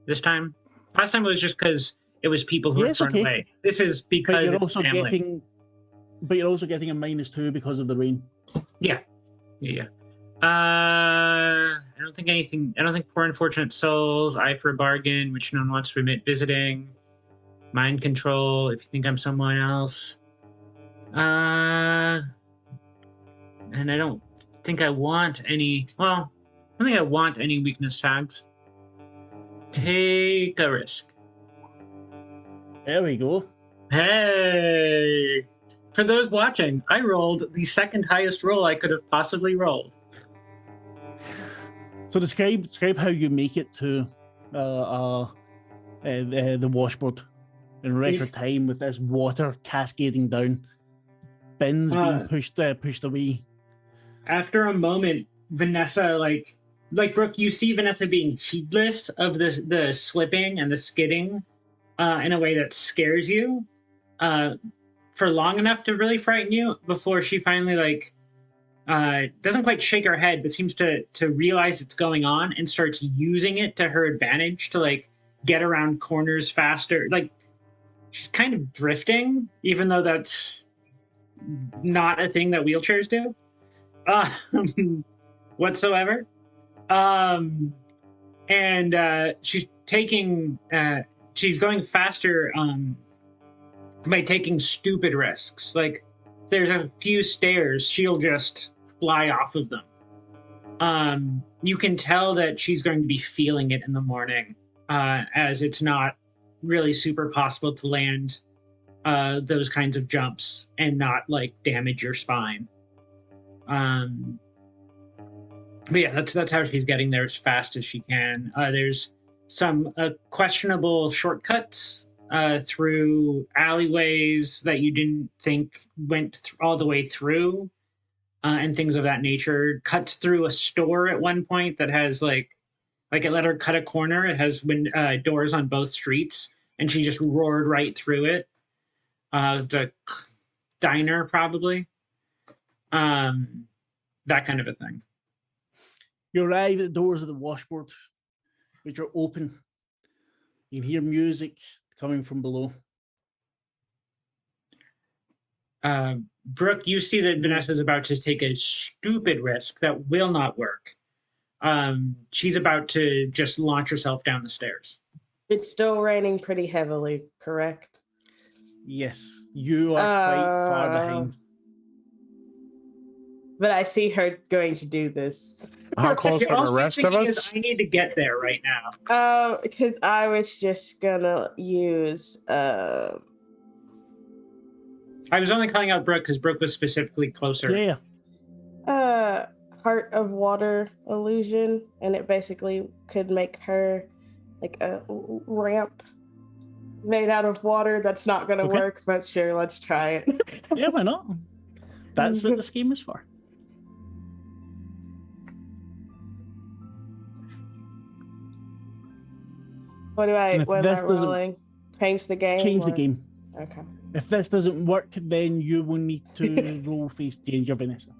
this time. Last time it was just because it was people who were thrown away. This is But because you're it's also family. you're also getting a -2 because of the rain. Yeah. I don't think poor unfortunate souls, eye for a bargain, which no one wants to admit visiting, mind control, if you think I'm someone else. And I don't think I want any weakness tags. Take a risk. There we go. Hey! For those watching, I rolled the second highest roll I could have possibly rolled. So describe how you make it to the washboard in record time with this water cascading down, bins being pushed away. After a moment, Vanessa, like Brooke, you see Vanessa being heedless of the slipping and the skidding in a way that scares you for long enough to really frighten you before she finally doesn't quite shake her head, but seems to realize it's going on and starts using it to her advantage to get around corners faster. Like she's kind of drifting, even though that's not a thing that wheelchairs do. whatsoever. And she's going faster by taking stupid risks. Like, if there's a few stairs, she'll just fly off of them. You can tell that she's going to be feeling it in the morning, as it's not really super possible to land those kinds of jumps and not like damage your spine. But yeah, that's how she's getting there as fast as she can. There's some questionable shortcuts through alleyways that you didn't think went all the way through, and things of that nature. Cuts through a store at one point that has like it let her cut a corner. It has doors on both streets, and she just roared right through it. The diner, probably. That kind of a thing. You arrive at the doors of the washboard, which are open. You can hear music coming from below. Brooke, you see that Vanessa's about to take a stupid risk that will not work. She's about to just launch herself down the stairs. It's still raining pretty heavily, correct? Yes, you are quite far behind. But I see her going to do this. How close are the rest of us? I need to get there right now. Because I was just gonna use I was only calling out Brooke because Brooke was specifically closer. Yeah. Heart of Water illusion, and it basically could make her like a ramp made out of water. That's not gonna work, but sure, let's try it. Yeah, why not? That's what the scheme is for. What am I rolling? Change the game? Change the game. Okay. If this doesn't work, then you will need to roll face changer, Vanessa.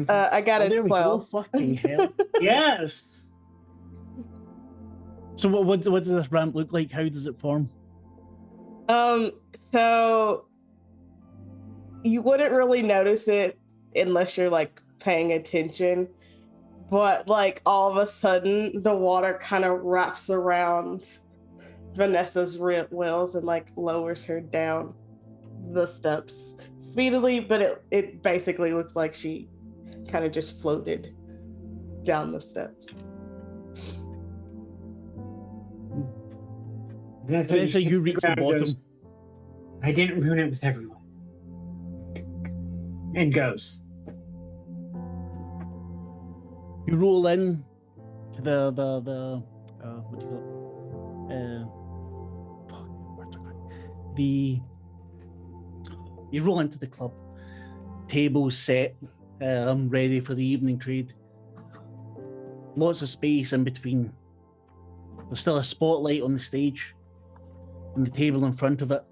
I got a 12. Fucking hell. Yes. So what does this ramp look like? How does it form? So you wouldn't really notice it unless you're like paying attention, but like all of a sudden the water kind of wraps around Vanessa's wheels and like lowers her down the steps speedily, but it basically looked like she kind of just floated down the steps. So you reach the bottom. I didn't ruin it with everyone. And goes. You roll in to the what do you call it? You roll into the club. Tables set, ready for the evening trade. Lots of space in between. There's still a spotlight on the stage, and the table in front of it.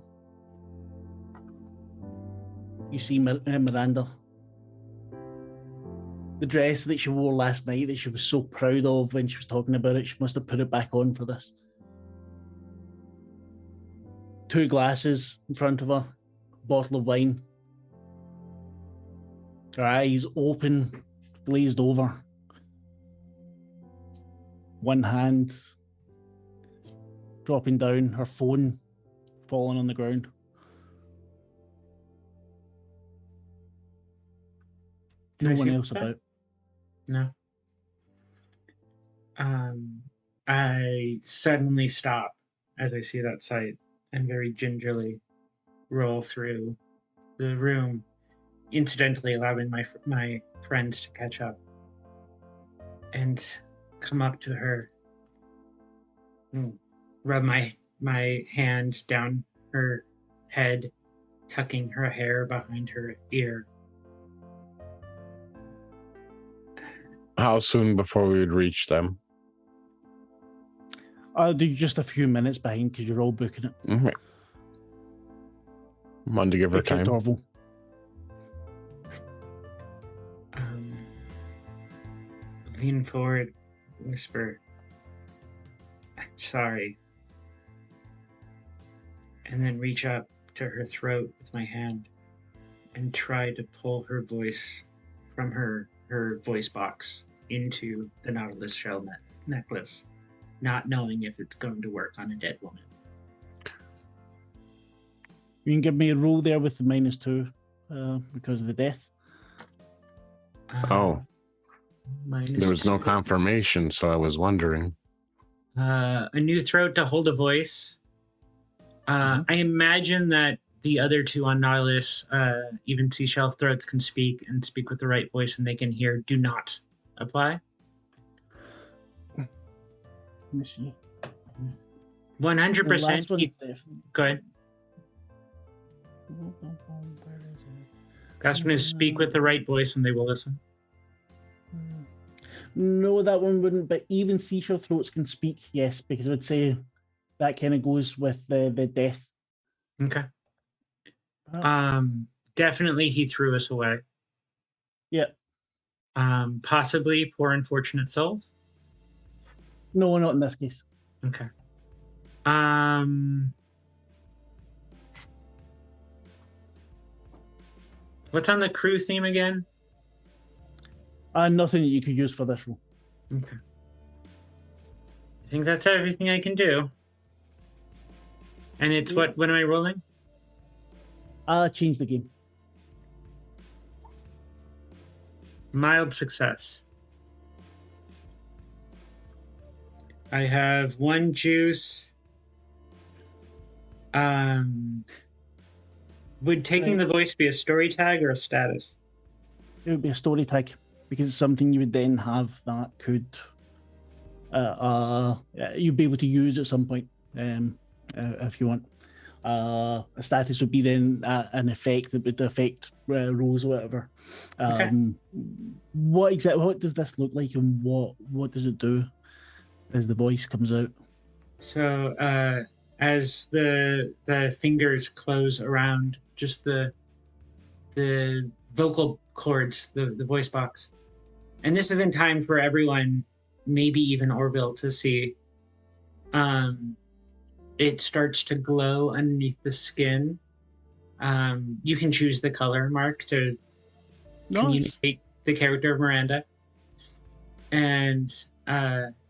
You see Miranda. The dress that she wore last night that she was so proud of when she was talking about it, she must have put it back on for this. 2 glasses in front of her, bottle of wine. Her eyes open, glazed over. One hand dropping down, her phone falling on the ground. No one else about. No. I suddenly stop as I see that sight and very gingerly roll through the room, incidentally allowing my friends to catch up, and come up to her, rub my hand down her head, tucking her hair behind her ear. How soon before we would reach them? I'll do just a few minutes behind because you're all booking it. Mm-hmm. Wanted to give her time. Orville. Lean forward, whisper, "I'm sorry," and then reach up to her throat with my hand and try to pull her voice from her her voice box into the Nautilus shell necklace, not knowing if it's going to work on a dead woman. You can give me a roll there with the -2 because of the death. Oh. Minus There was no 2. confirmation, so I was wondering. A new throat to hold a voice. I imagine that the other two on Nautilus, even seashell throats, can speak and speak with the right voice, and they can hear. Do not apply. Let me see. 100%. Go ahead. Last one is speak with the right voice, and they will listen. No, that one wouldn't. But even seashell throats can speak. Yes, because I would say that kind of goes with the death. Okay. Definitely he threw us away. Yeah. Possibly poor unfortunate souls. No, not in this case. Okay. What's on the crew theme again? Nothing that you could use for this role. Okay. I think that's everything I can do. And it's what am I rolling? Change the game. Mild success. I have 1 juice. Would taking the voice be a story tag or a status? It would be a story tag because it's something you would then have that could you'd be able to use at some point if you want. A status would be then an effect that would affect rolls or whatever. Okay. What does this look like, and what does it do as the voice comes out? So as the fingers close around just the vocal cords, the voice box, and this is in time for everyone, maybe even Orville, to see. It starts to glow underneath the skin. You can choose the color, Mark, to communicate the character of Miranda. And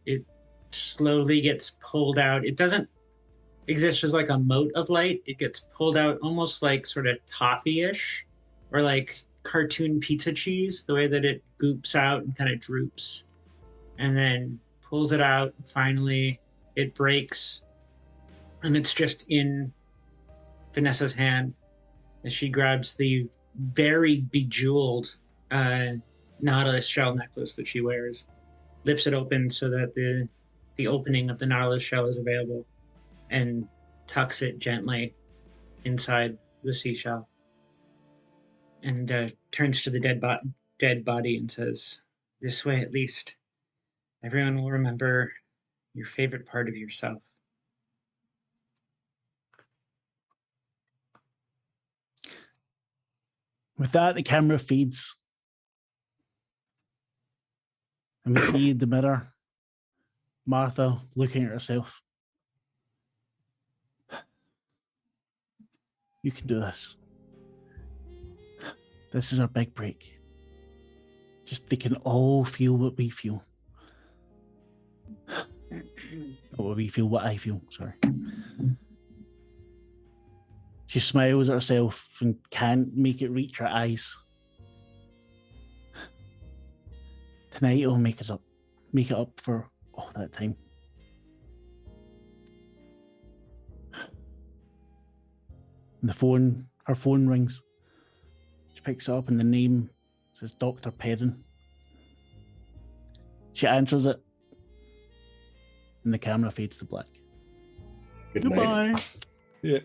it slowly gets pulled out. It doesn't exist as like a mote of light. It gets pulled out almost like sort of toffee-ish, or like cartoon pizza cheese, the way that it goops out and kind of droops. And then pulls it out. Finally, it breaks. And it's just in Vanessa's hand as she grabs the very bejeweled Nautilus shell necklace that she wears, lifts it open so that the opening of the Nautilus shell is available, and tucks it gently inside the seashell, and turns to the dead body and says, "This way, at least, everyone will remember your favorite part of yourself." With that, the camera fades. And we see the mirror, Martha looking at herself. You can do this. This is our big break. Just they can all feel what we feel. Or what I feel, sorry. She smiles at herself and can't make it reach her eyes. Tonight it'll make it up for all that time. And her phone rings. She picks it up and the name says Dr. Perrin. She answers it, and the camera fades to black. Good night. Yeah.